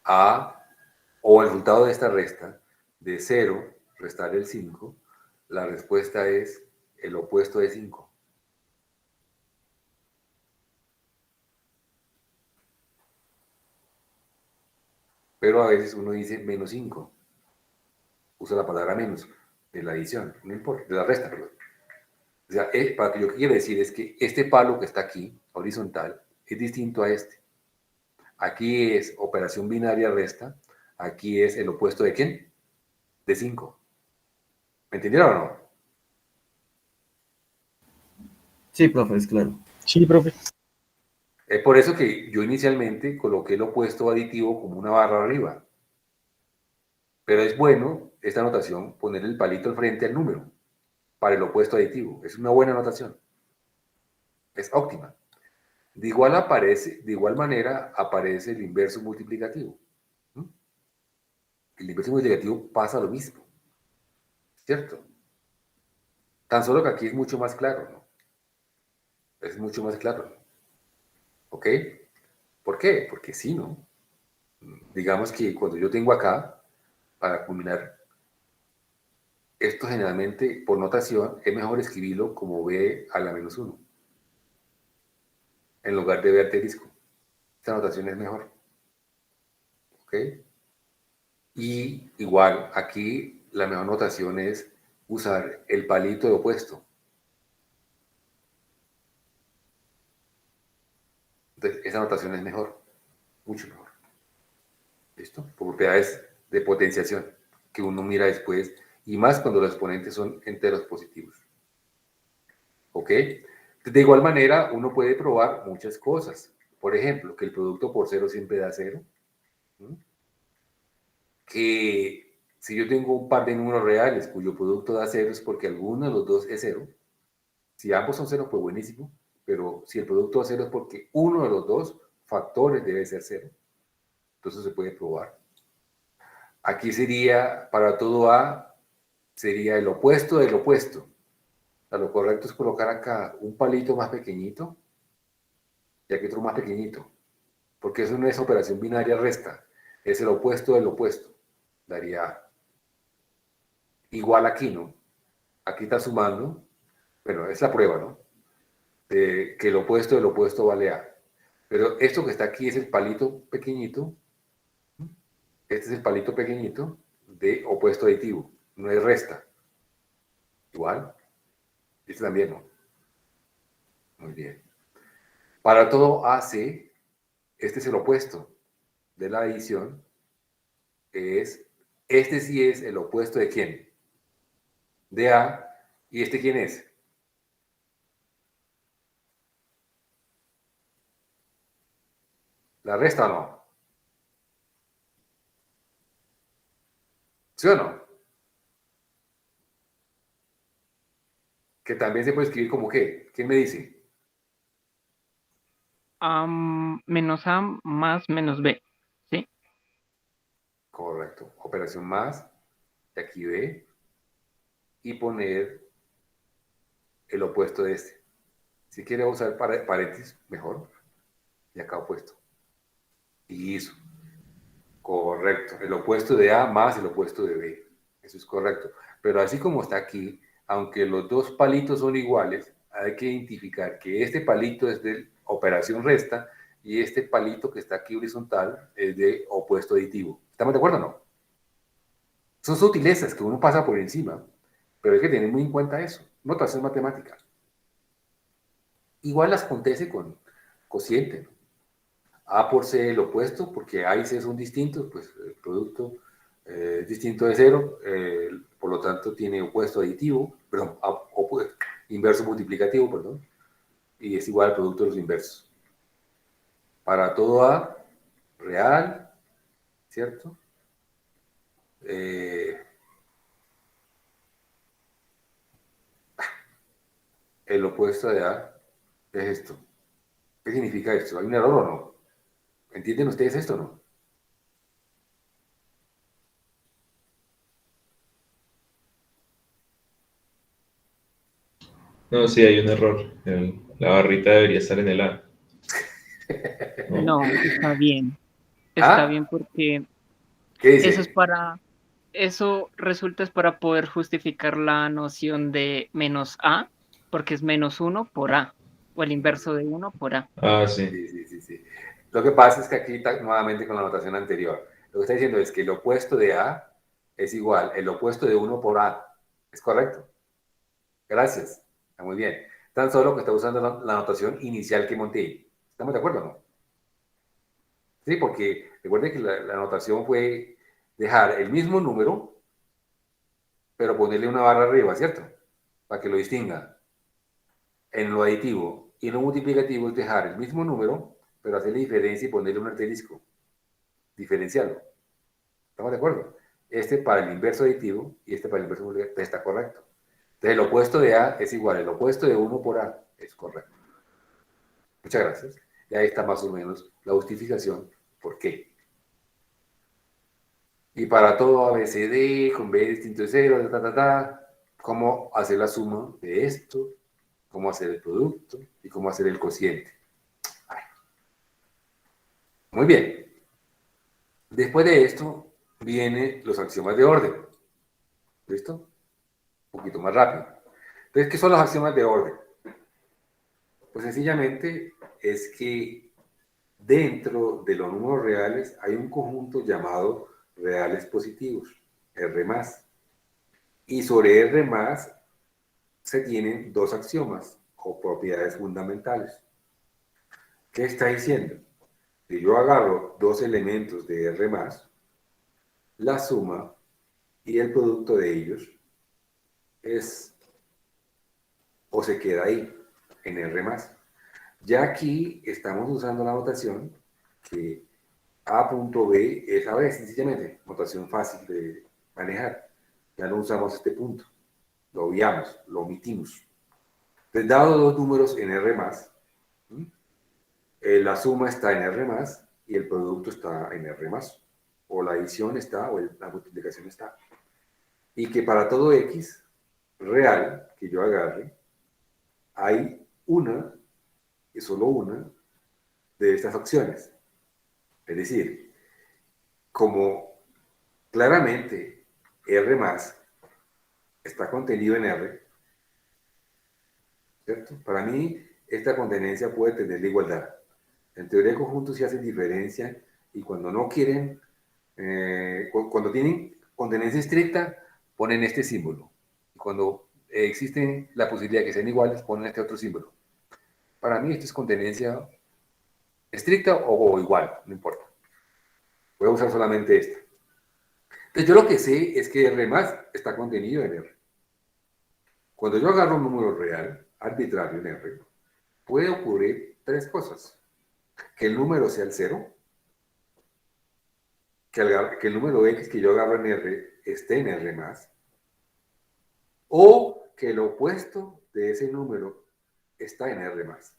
a, o el resultado de esta resta, de 0 restar el 5, la respuesta es el opuesto de 5. Pero a veces uno dice menos 5. Usa la palabra menos de la adición, no importa, de la resta, perdón. O sea, para que yo quiero decir es que este palo que está aquí, horizontal, es distinto a este. Aquí es operación binaria resta, aquí es el opuesto de ¿quién? De 5. ¿Me entendieron o no? Sí, profe, es claro. Sí, profe. Es por eso que yo inicialmente coloqué el opuesto aditivo como una barra arriba. Pero es bueno, esta notación, poner el palito al frente al número para el opuesto aditivo. Es una buena notación. Es óptima. De igual manera aparece el inverso multiplicativo. El inverso multiplicativo pasa lo mismo. ¿Cierto? Tan solo que aquí es mucho más claro, ¿no? Es mucho más claro. ¿Ok? ¿Por qué? Porque sí, ¿no? Digamos que cuando yo tengo acá, para culminar, esto generalmente, por notación, es mejor escribirlo como b a la menos 1, en lugar de b asterisco. Esta notación es mejor. ¿Ok? Y igual, aquí la mejor notación es usar el palito de opuesto. Entonces, esa notación es mejor, mucho mejor. ¿Listo? Por propiedades de potenciación que uno mira después, y más cuando los exponentes son enteros positivos. ¿Ok? De igual manera, uno puede probar muchas cosas. Por ejemplo, que el producto por cero siempre da cero. Que si yo tengo un par de números reales cuyo producto da cero es porque alguno de los dos es cero. Si ambos son cero, pues buenísimo. Pero si el producto da cero es porque uno de los dos factores debe ser cero. Entonces se puede probar. Aquí sería, para todo A, sería el opuesto del opuesto. O sea, lo correcto es colocar acá un palito más pequeñito y aquí otro más pequeñito. Porque eso no es operación binaria resta. Es el opuesto del opuesto. Daría igual aquí, ¿no? Aquí está sumando. Bueno, es la prueba, ¿no? Que el opuesto del opuesto vale A. Pero esto que está aquí es el palito pequeñito. Este es el palito pequeñito de opuesto aditivo. No es resta. Igual. Este también, ¿no? Muy bien. Para todo AC, este es el opuesto de la adición. Es Este sí es el opuesto de ¿quién? De A. ¿Y este quién es? ¿La resta o no? ¿Sí o no? Que también se puede escribir como ¿qué? ¿Quién me dice? Menos A más menos B. ¿Sí? Correcto. Operación más, de aquí B, y poner el opuesto de este. Si quiere usar paréntesis, mejor. Y acá opuesto. Y eso. Correcto. El opuesto de A más el opuesto de B. Eso es correcto. Pero así como está aquí, aunque los dos palitos son iguales, hay que identificar que este palito es de operación resta y este palito que está aquí horizontal es de opuesto aditivo. ¿Estamos de acuerdo o no? Son sutilezas que uno pasa por encima, pero hay que tener muy en cuenta eso. Notación matemática. Igual las acontece con cociente, ¿no? A por C el opuesto, porque A y C son distintos, pues el producto es distinto de cero, por lo tanto tiene opuesto aditivo, perdón, inverso multiplicativo, perdón, y es igual al producto de los inversos. Para todo A, real, ¿cierto? El opuesto de A es esto. ¿Qué significa esto? ¿Hay un error o no? ¿Entienden ustedes esto o no? No, sí, hay un error. La barrita debería estar en el A. No. No, está bien. Está ¿Ah? bien porque ¿Qué eso es dice? para, eso resulta es para poder justificar la noción de menos A, porque es menos uno por A, o el inverso de uno por A. Ah, sí. Sí, sí, sí, sí. Lo que pasa es que aquí está nuevamente con la notación anterior. Lo que está diciendo es que el opuesto de A es igual, el opuesto de 1 por A. ¿Es correcto? Gracias. Está muy bien. Tan solo que está usando la notación inicial que monté. ¿Estamos de acuerdo o no? Sí, porque recuerden que la notación fue dejar el mismo número, pero ponerle una barra arriba, ¿cierto? Para que lo distinga. En lo aditivo y lo multiplicativo es dejar el mismo número, pero hacerle diferencia y ponerle un asterisco. Diferenciarlo. ¿Estamos de acuerdo? Este para el inverso aditivo y este para el inverso multiplicativo está correcto. Entonces el opuesto de A es igual, el opuesto de 1 por A es correcto. Muchas gracias. Y ahí está más o menos la justificación por qué. Y para todo ABCD con B distinto de 0, cómo hacer la suma de esto, cómo hacer el producto y cómo hacer el cociente. Muy bien. Después de esto vienen los axiomas de orden. ¿Listo? Un poquito más rápido. Entonces, ¿qué son los axiomas de orden? Pues sencillamente es que dentro de los números reales hay un conjunto llamado reales positivos, R+. Y sobre R+, se tienen dos axiomas o propiedades fundamentales. ¿Qué está diciendo? Si yo agarro dos elementos de R+, la suma y el producto de ellos es o se queda ahí, en R+. Ya aquí estamos usando la notación que A.B es a B, sencillamente, notación fácil de manejar. Ya no usamos este punto, lo obviamos, lo omitimos. Entonces, dado dos números en R+, la suma está en R+, y el producto está en R+, o la adición está, o la multiplicación está. Y que para todo X real que yo agarre, hay una, y solo una, de estas opciones. Es decir, como claramente R+ está contenido en R, ¿cierto? Para mí, esta contenencia puede tener la igualdad. En teoría de conjuntos se hacen diferencia y cuando no quieren, cuando tienen contenencia estricta, ponen este símbolo. Y cuando existe la posibilidad de que sean iguales, ponen este otro símbolo. Para mí esto es contenencia estricta o igual, no importa. Voy a usar solamente esta. Entonces yo lo que sé es que R más está contenido en R. Cuando yo agarro un número real, arbitrario en R, puede ocurrir tres cosas. Que el número sea el 0, que el número X que yo agarro en R esté en R más, o que el opuesto de ese número está en R más.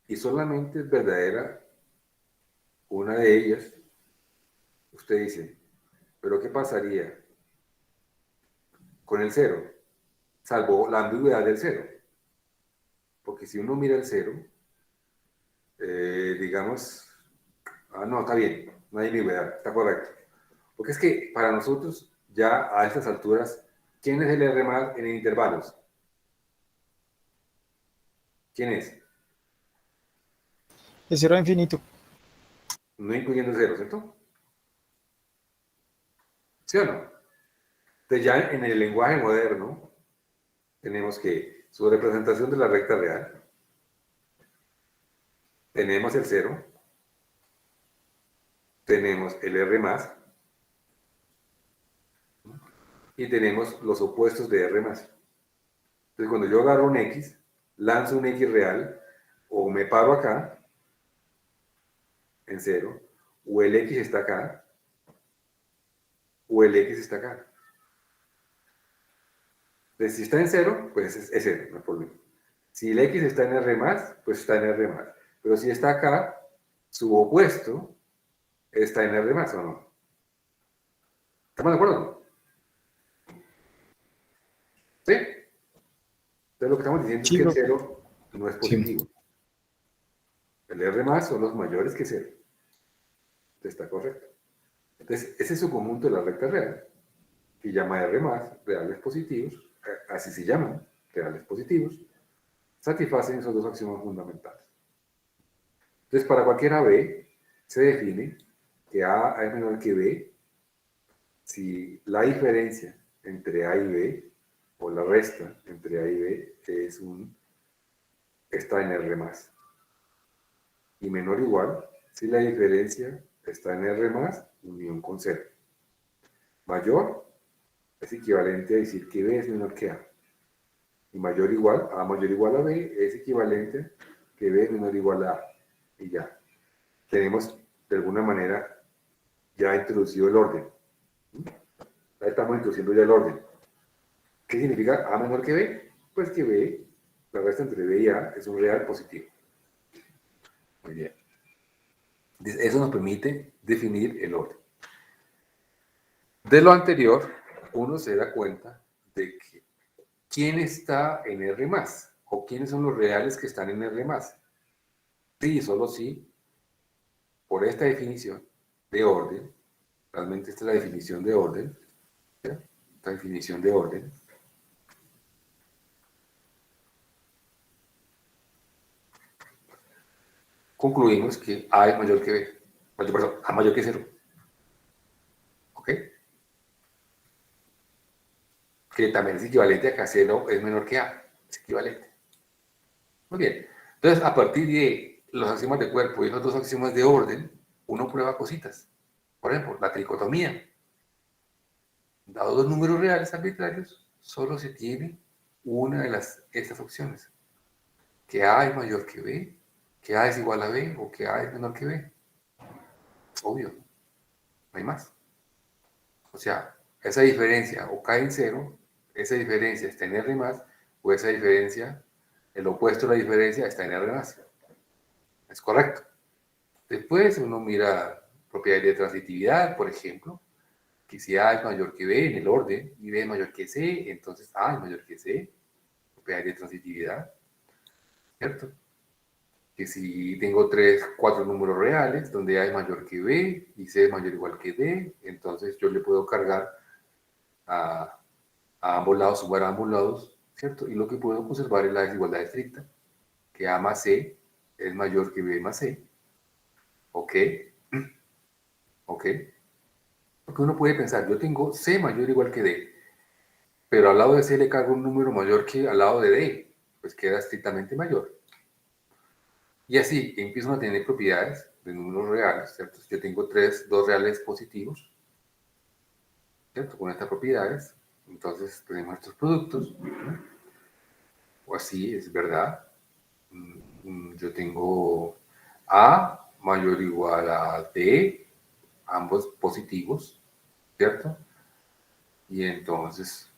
Y solamente es verdadera una de ellas. Usted dice, ¿pero qué pasaría con el 0? Salvo la ambigüedad del 0. Porque si uno mira el 0, digamos, no, está bien, no hay ambigüedad, está correcto. Porque es que para nosotros, ya a estas alturas, ¿quién es el R más en intervalos? ¿Quién es? El cero infinito. No incluyendo el 0, ¿cierto? ¿Sí o no? Entonces ya en el lenguaje moderno tenemos que su representación de la recta real, tenemos el 0, tenemos el R más, y tenemos los opuestos de R más. Entonces cuando yo agarro un X, lanzo un X real, o me paro acá, en 0, o el X está acá, o el X está acá. Entonces, si está en 0, pues es 0, no hay problema. Si el X está en R más, pues está en R más. Pero si está acá, su opuesto está en R más, ¿o no? ¿Estamos de acuerdo? ¿Sí? Entonces lo que estamos diciendo es Sí, que el profe. 0 no es positivo. El R más son los mayores que 0. Entonces está correcto. Entonces, ese es su conjunto de la recta real, que llama R más, reales positivos, así se llaman, reales positivos, satisfacen esos dos axiomas fundamentales. Entonces, para cualquier AB, se define que A es menor que B si la diferencia entre A y B, o la resta entre A y B, está en R más. Y menor o igual si la diferencia está en R más, unión con 0. Mayor es equivalente a decir que B es menor que A. Y mayor o igual, A mayor o igual a B, es equivalente a que B es menor o igual a A. Y ya. Tenemos, de alguna manera, ya introducido el orden. Ahí estamos introduciendo ya el orden. ¿Qué significa A menor que B? Pues que B, la resta entre B y A, es un real positivo. Muy bien. Eso nos permite definir el orden. De lo anterior, uno se da cuenta de que quién está en R+, o quiénes son los reales que están en R+. Sí y solo sí, por esta definición de orden, realmente esta es la definición de orden, ¿ya? Esta definición de orden, concluimos que A es mayor que B, perdón, A mayor que 0. ¿Ok? Que también es equivalente a que 0 es menor que A, es equivalente. Muy bien. Entonces, a partir de los axiomas de cuerpo y los dos axiomas de orden, uno prueba cositas. Por ejemplo, la tricotomía. Dado dos números reales arbitrarios, solo se tiene una de estas opciones. Que A es mayor que B, que A es igual a B o que A es menor que B. Obvio, no hay más. O sea, esa diferencia o cae en 0, esa diferencia está en R más, o esa diferencia, el opuesto de la diferencia está en R más. Es correcto. Después uno mira propiedades de transitividad, por ejemplo, que si A es mayor que B en el orden y B es mayor que C, entonces A es mayor que C, propiedades de transitividad, ¿cierto? Que si tengo 3, 4 números reales, donde A es mayor que B y C es mayor o igual que D, entonces yo le puedo cargar a ambos lados, sumar a ambos lados, ¿cierto? Y lo que puedo conservar es la desigualdad estricta, que A más C es mayor que B más C, ¿ok? ¿Ok? Porque uno puede pensar, yo tengo C mayor o igual que D, pero al lado de C le cargo un número mayor que al lado de D, pues queda estrictamente mayor. Y así empiezan a tener propiedades de números reales, ¿cierto? Si yo tengo dos reales positivos, ¿cierto? Con estas propiedades, entonces tenemos estos productos, ¿no? O así, es verdad. Yo tengo A mayor o igual a D, ambos positivos, ¿cierto? Y entonces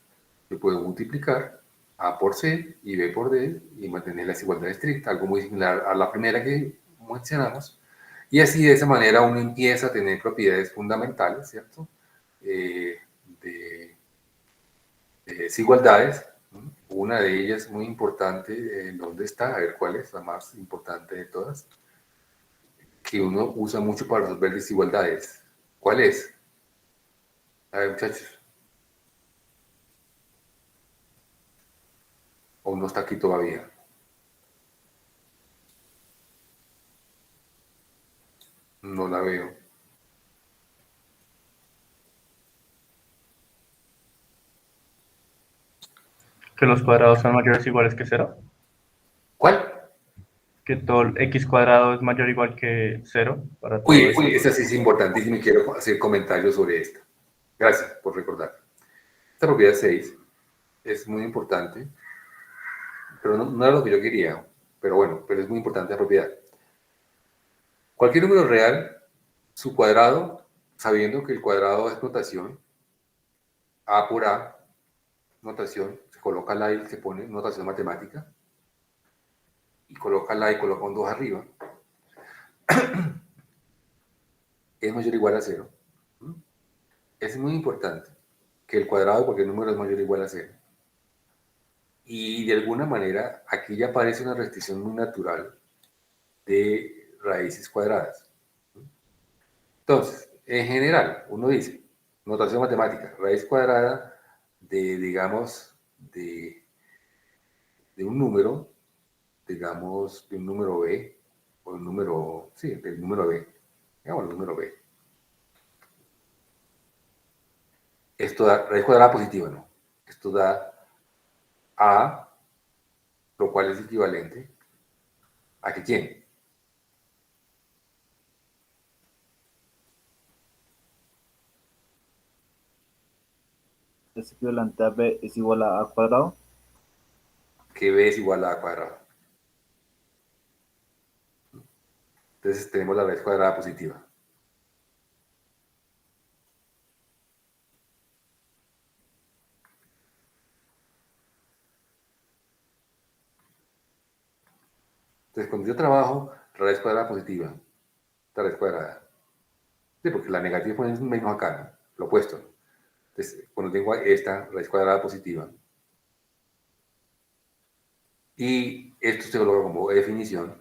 yo puedo multiplicar A por C y B por D y mantener la desigualdad estricta, algo muy similar a la primera que mencionamos. Y así de esa manera uno empieza a tener propiedades fundamentales, ¿cierto? De desigualdades. Una de ellas muy importante, ¿en dónde está? A ver, ¿cuál es la más importante de todas? Que uno usa mucho para resolver desigualdades. ¿Cuál es? A ver, muchachos. ¿O no está aquí todavía? No la veo. Que los cuadrados son mayores o iguales que cero. ¿Cuál? Que todo el x cuadrado es mayor o igual que cero para todo Uy, esto. esa sí es importantísima y quiero hacer comentarios sobre esta. Gracias por recordar. Esta propiedad 6 es muy importante, pero no era lo que yo quería. Pero bueno, pero es muy importante la propiedad. Cualquier número real, su cuadrado, sabiendo que el cuadrado es notación, A por A, notación, se coloca la y se pone notación matemática, y coloca la y coloca un 2 arriba, es mayor o igual a 0. Es muy importante que el cuadrado de cualquier número es mayor o igual a 0. Y de alguna manera, aquí ya aparece una restricción muy natural de raíces cuadradas. Entonces, en general, uno dice, notación matemática, raíz cuadrada de, digamos, de un número, digamos, de un número B, o un número, sí, del número B, digamos el número B. Esto da raíz cuadrada positiva, ¿no? Esto da A, lo cual es equivalente a que ¿quién? Es equivalente a B es igual a cuadrado. Que B es igual a A cuadrado. Entonces tenemos la raíz cuadrada positiva. Entonces cuando yo trabajo raíz cuadrada positiva, esta raíz cuadrada, sí, porque la negativa es menos acá, ¿no? Lo opuesto, ¿no? Entonces cuando tengo esta raíz cuadrada positiva, y esto se coloca como definición,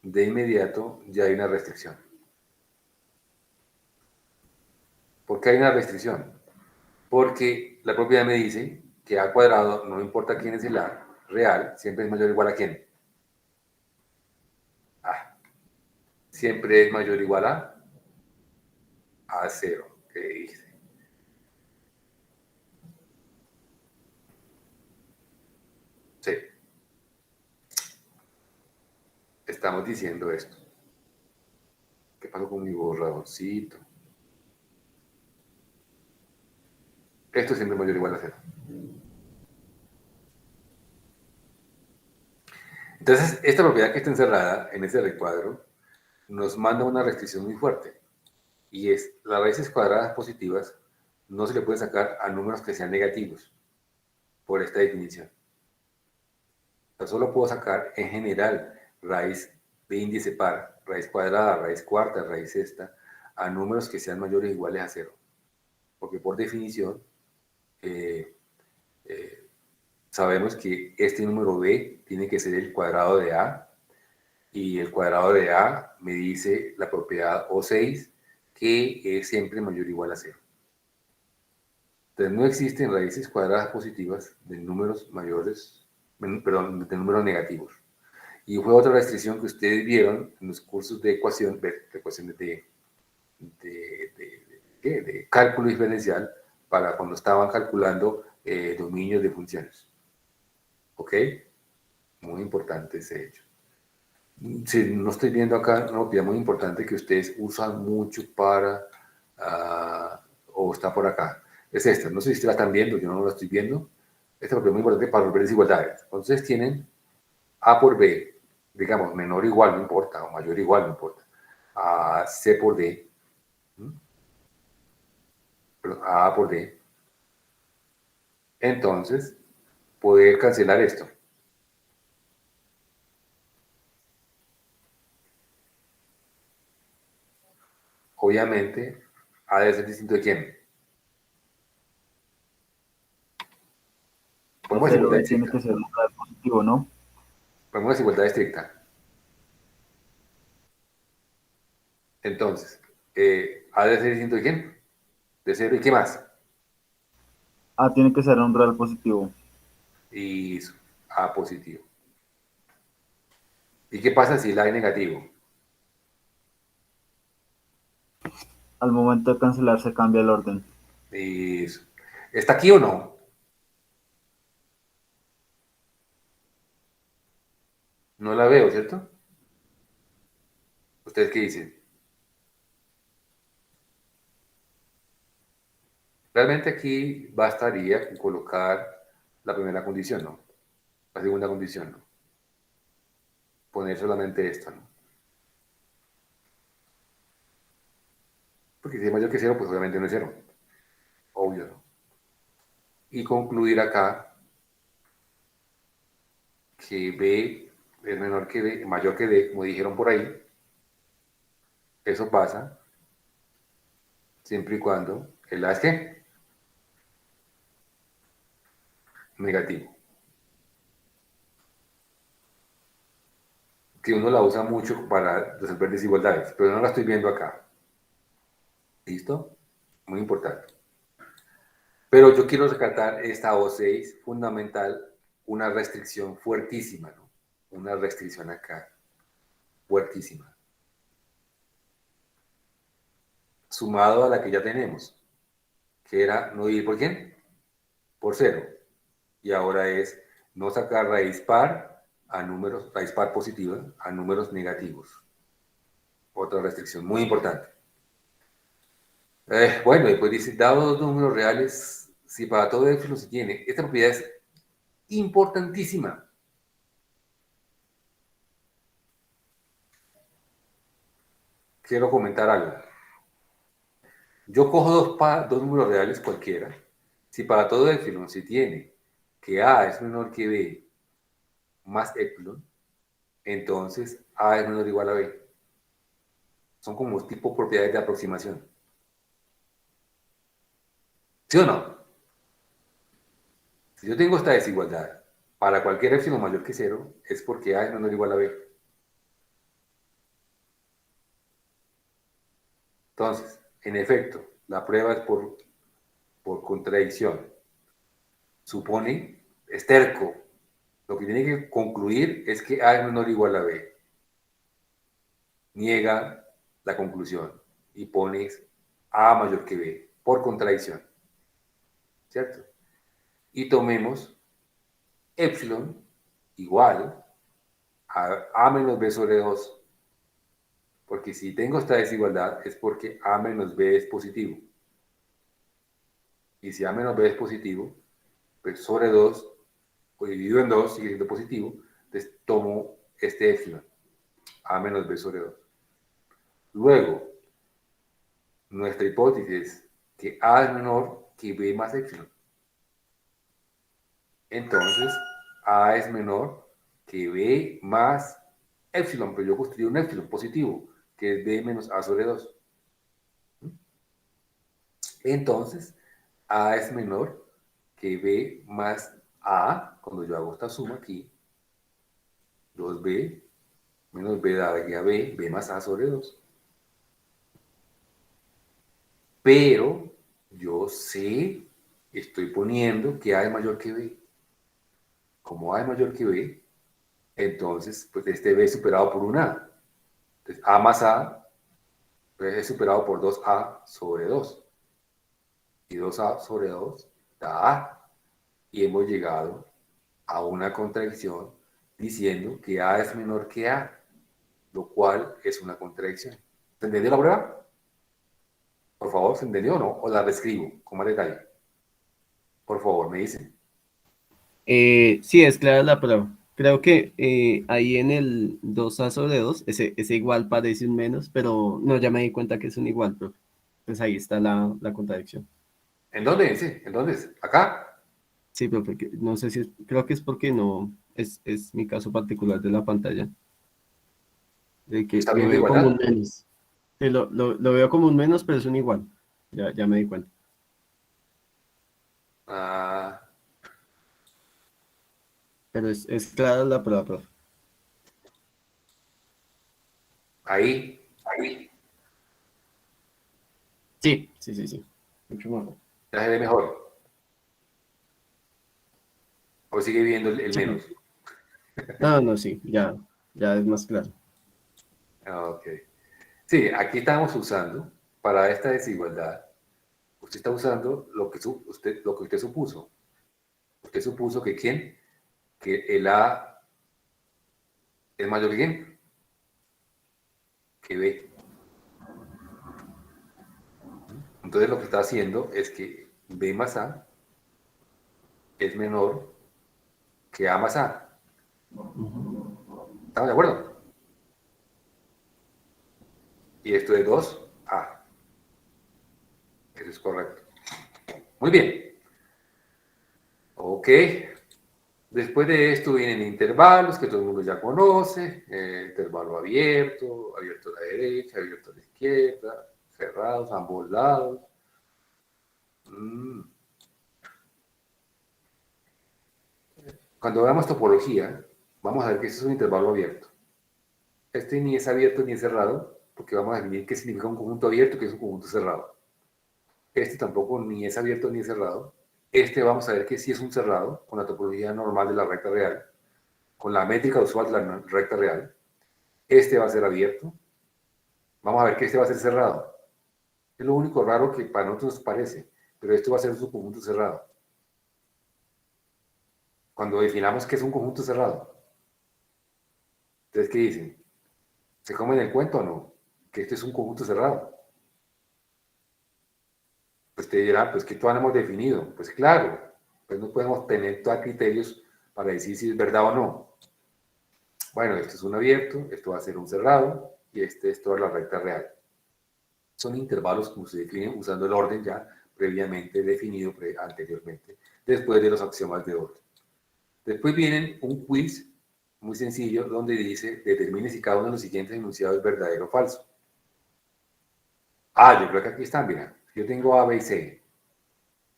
de inmediato ya hay una restricción. ¿Por qué hay una restricción? Porque la propiedad me dice que A cuadrado, no importa quién es el A real, siempre es mayor o igual a quién. A. Siempre es mayor o igual a 0. ¿Qué dice? Sí. Estamos diciendo esto. ¿Qué pasó con mi borradorcito? Esto siempre es mayor o igual a 0. Entonces, esta propiedad que está encerrada en ese recuadro nos manda una restricción muy fuerte. Y es, las raíces cuadradas positivas no se le puede sacar a números que sean negativos por esta definición. Yo solo puedo sacar en general raíz de índice par, raíz cuadrada, raíz cuarta, raíz sexta, a números que sean mayores o iguales a 0. Porque por definición, sabemos que este número B tiene que ser el cuadrado de A, y el cuadrado de A me dice la propiedad O6, que es siempre mayor o igual a 0. Entonces no existen raíces cuadradas positivas de números mayores, perdón, de números negativos. Y fue otra restricción que ustedes vieron en los cursos de ecuaciones de cálculo diferencial para cuando estaban calculando dominios de funciones. ¿Ok? Muy importante ese hecho. Si no estoy viendo acá una propiedad muy importante que ustedes usan mucho para, o está por acá, es esta. No sé si ustedes la están viendo, yo no la estoy viendo. Esta propiedad es muy importante para resolver desigualdades. Entonces tienen A por B, digamos, menor o igual, no importa, o mayor o igual, no importa, a C por D, perdón, a por D. Entonces, poder cancelar esto. Obviamente, A debe ser distinto de quién. Ponemos Cero desigualdad y tiene estricta. que ser un real positivo, ¿no? Ponemos desigualdad estricta. Entonces, A debe ser distinto de quién. De cero y qué más. A tiene que ser un real positivo. Y A positivo. ¿Y qué pasa si la es negativo? Al momento de cancelar se cambia el orden. Y ¿está aquí o no? No la veo, ¿cierto? ¿Ustedes qué dicen? Realmente aquí bastaría con colocar la primera condición, ¿no? La segunda condición, ¿no? Poner solamente esta, ¿no? Porque si es mayor que cero, pues obviamente no es cero. Obvio, ¿no? Y concluir acá que B es menor que D, mayor que D, como dijeron por ahí. Eso pasa siempre y cuando el A es ¿qué? Negativo. Que uno la usa mucho para resolver desigualdades, pero no la estoy viendo acá. ¿Listo? Muy importante. Pero yo quiero rescatar esta O6 fundamental, una restricción fuertísima, ¿no? Una restricción acá, fuertísima. Sumado a la que ya tenemos, que era no ir por quién, por cero. Y ahora es no sacar raíz par a números, raíz par positiva a números negativos. Otra restricción muy importante. Bueno, después dice, dado dos números reales, si para todo éxito se tiene, esta propiedad es importantísima. Quiero comentar algo. Yo cojo dos números reales cualquiera. Si para todo epsilon se tiene que A es menor que B más epsilon, entonces A es menor o igual a B. Son como tipo propiedades de aproximación. ¿Sí o no? Si yo tengo esta desigualdad para cualquier epsilon mayor que cero, es porque A es menor o igual a B. Entonces, en efecto, la prueba es por contradicción. Supone, es terco. Lo que tiene que concluir es que A es menor o igual a B. Niega la conclusión y pones A mayor que B, por contradicción. ¿Cierto? Y tomemos epsilon igual a menos B sobre 2. Porque si tengo esta desigualdad es porque A menos B es positivo. Y si A menos B es positivo, pues sobre 2, o dividido en 2, sigue siendo positivo. Entonces tomo este epsilon, A menos B sobre 2. Luego, nuestra hipótesis es que A es menor que B más epsilon. Entonces, A es menor que B más epsilon, pero yo construí un epsilon positivo, que es B menos A sobre 2. Entonces, A es menor que B más A, cuando yo hago esta suma aquí, 2B menos B da a B, B más A sobre 2. Pero yo sé, estoy poniendo que A es mayor que B. Como A es mayor que B, entonces, pues este B es superado por un A. Entonces, A más A pues, es superado por 2A sobre 2. Y 2A sobre 2 da A. Y hemos llegado a una contradicción diciendo que A es menor que A. lo cual es una contradicción. ¿Se entendió la prueba? Por favor, ¿se entendió o no? O la reescribo con más detalle. Por favor, me dicen. Sí, es clara la prueba. Creo que ahí en el 2A sobre 2, ese igual parece un menos, pero no, ya me di cuenta que es un igual, profe. Pues ahí está la contradicción. ¿En dónde? Dice? ¿En dónde es? ¿Acá? Sí, profe, no sé si creo que es porque no, es mi caso particular de la pantalla, de que ¿Está lo bien de veo como un igualdad? menos. Sí, lo veo como un menos, pero es un igual. Ya me di cuenta. Ah, Pero es clara la prueba, profe. ahí. Sí. Mucho mejor. Ya se ve mejor. O sigue viendo el Sí. menos. No, sí, ya es más claro. Ah, ok. Sí, aquí estamos usando, para esta desigualdad, usted está usando lo que usted supuso. Usted supuso que ¿quién? Que el A es mayor que ¿quién? Que B. Entonces lo que está haciendo es que B más A es menor que A más A. ¿Estamos de acuerdo? Y esto es 2A. Eso es correcto. Muy bien. Ok. Después de esto vienen intervalos que todo el mundo ya conoce. Intervalo abierto, abierto a la derecha, abierto a la izquierda, cerrados a ambos lados. Mm. Cuando veamos topología, vamos a ver que este es un intervalo abierto. Este ni es abierto ni es cerrado, porque vamos a definir qué significa un conjunto abierto y qué es un conjunto cerrado. Este tampoco ni es abierto ni es cerrado. Este vamos a ver que sí es un cerrado, con la topología normal de la recta real, con la métrica usual de la recta real. Este va a ser abierto. Vamos a ver que este va a ser cerrado. Es lo único raro que para nosotros nos parece, pero esto va a ser un conjunto cerrado. Cuando definamos qué es un conjunto cerrado. Entonces, ¿qué dicen? ¿Se comen el cuento o no? Que este es un conjunto cerrado. Pues te dirán, pues que todavía no hemos definido. Pues claro, pues no podemos tener todos criterios para decir si es verdad o no. Bueno, esto es un abierto, esto va a ser un cerrado, y este es toda la recta real. Son intervalos como se definen usando el orden ya previamente definido anteriormente, después de los axiomas de orden. Después viene un quiz muy sencillo donde dice, determine si cada uno de los siguientes enunciados es verdadero o falso. Yo creo que aquí están, mira. Yo tengo A, B y C.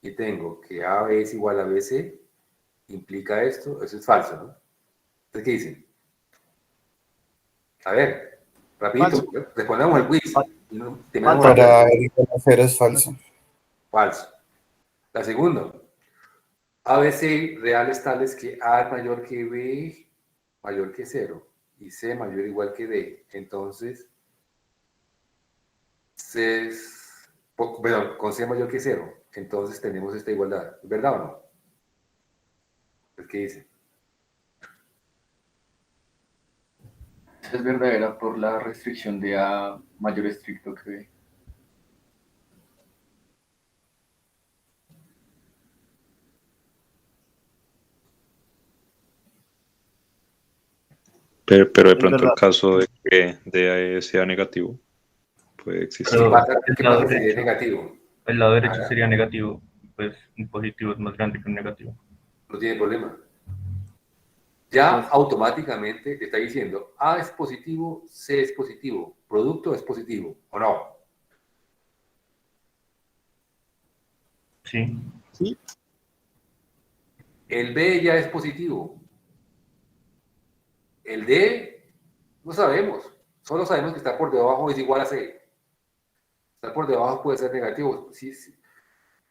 Y tengo que AB es igual a BC, implica esto, eso es falso, ¿no? Entonces, ¿qué dicen? A ver, rapidito, respondamos el quiz. Y terminamos la Para clase. ver igual a cero es falso. Falso. La segunda, ABC reales tales que A es mayor que B, mayor que 0, y C mayor o igual que D. Entonces, C es, perdón, con C mayor que 0. Entonces tenemos esta igualdad. ¿Es verdad o no? ¿Qué dice? Es verdadera por la restricción de A mayor estricto que B. Pero de Es pronto el verdad. caso de que DAE sea negativo puede existir. ¿Qué Pero pasa, el qué lado pasa si es derecho, negativo? el lado derecho Nada, sería negativo, pues un positivo es más grande que un negativo. no tiene problema. Ya Pues, automáticamente te está diciendo A es positivo, C es positivo, producto es positivo, ¿o no? Sí, Sí, El B ya es positivo. El D no sabemos, solo sabemos que está por debajo es igual a C. Estar por debajo puede ser negativo. Si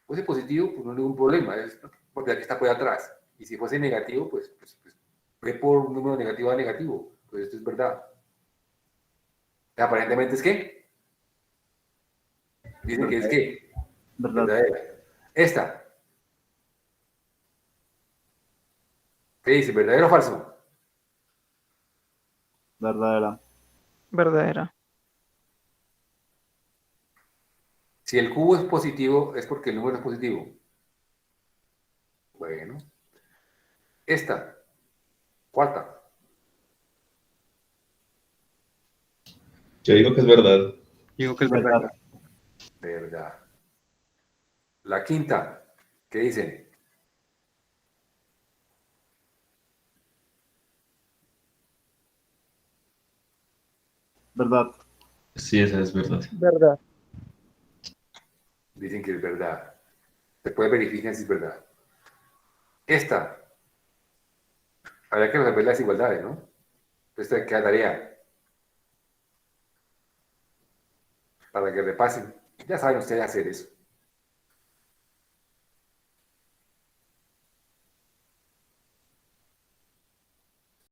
fuese positivo, pues no hay ningún problema, es porque aquí está por atrás. Y si fuese negativo, pues ve por un número negativo a negativo. Pues esto es verdad. Aparentemente es que, dicen que es que, verdad, verdadera. Esta, ¿qué dice? ¿Verdadero o falso? verdadera. Verdadera. Si el cubo es positivo, es porque el número es positivo. Bueno. Esta. Cuarta. Yo digo que es verdad. Digo que es Verdad. verdad. Verdad. La quinta. ¿Qué dicen? Verdad. Sí, esa es verdad. Verdad. Dicen que es verdad. Después verifican si es verdad. Esta. Habría que resolver las desigualdades, ¿no? Esta queda tarea. Para que repasen. Ya saben ustedes hacer eso.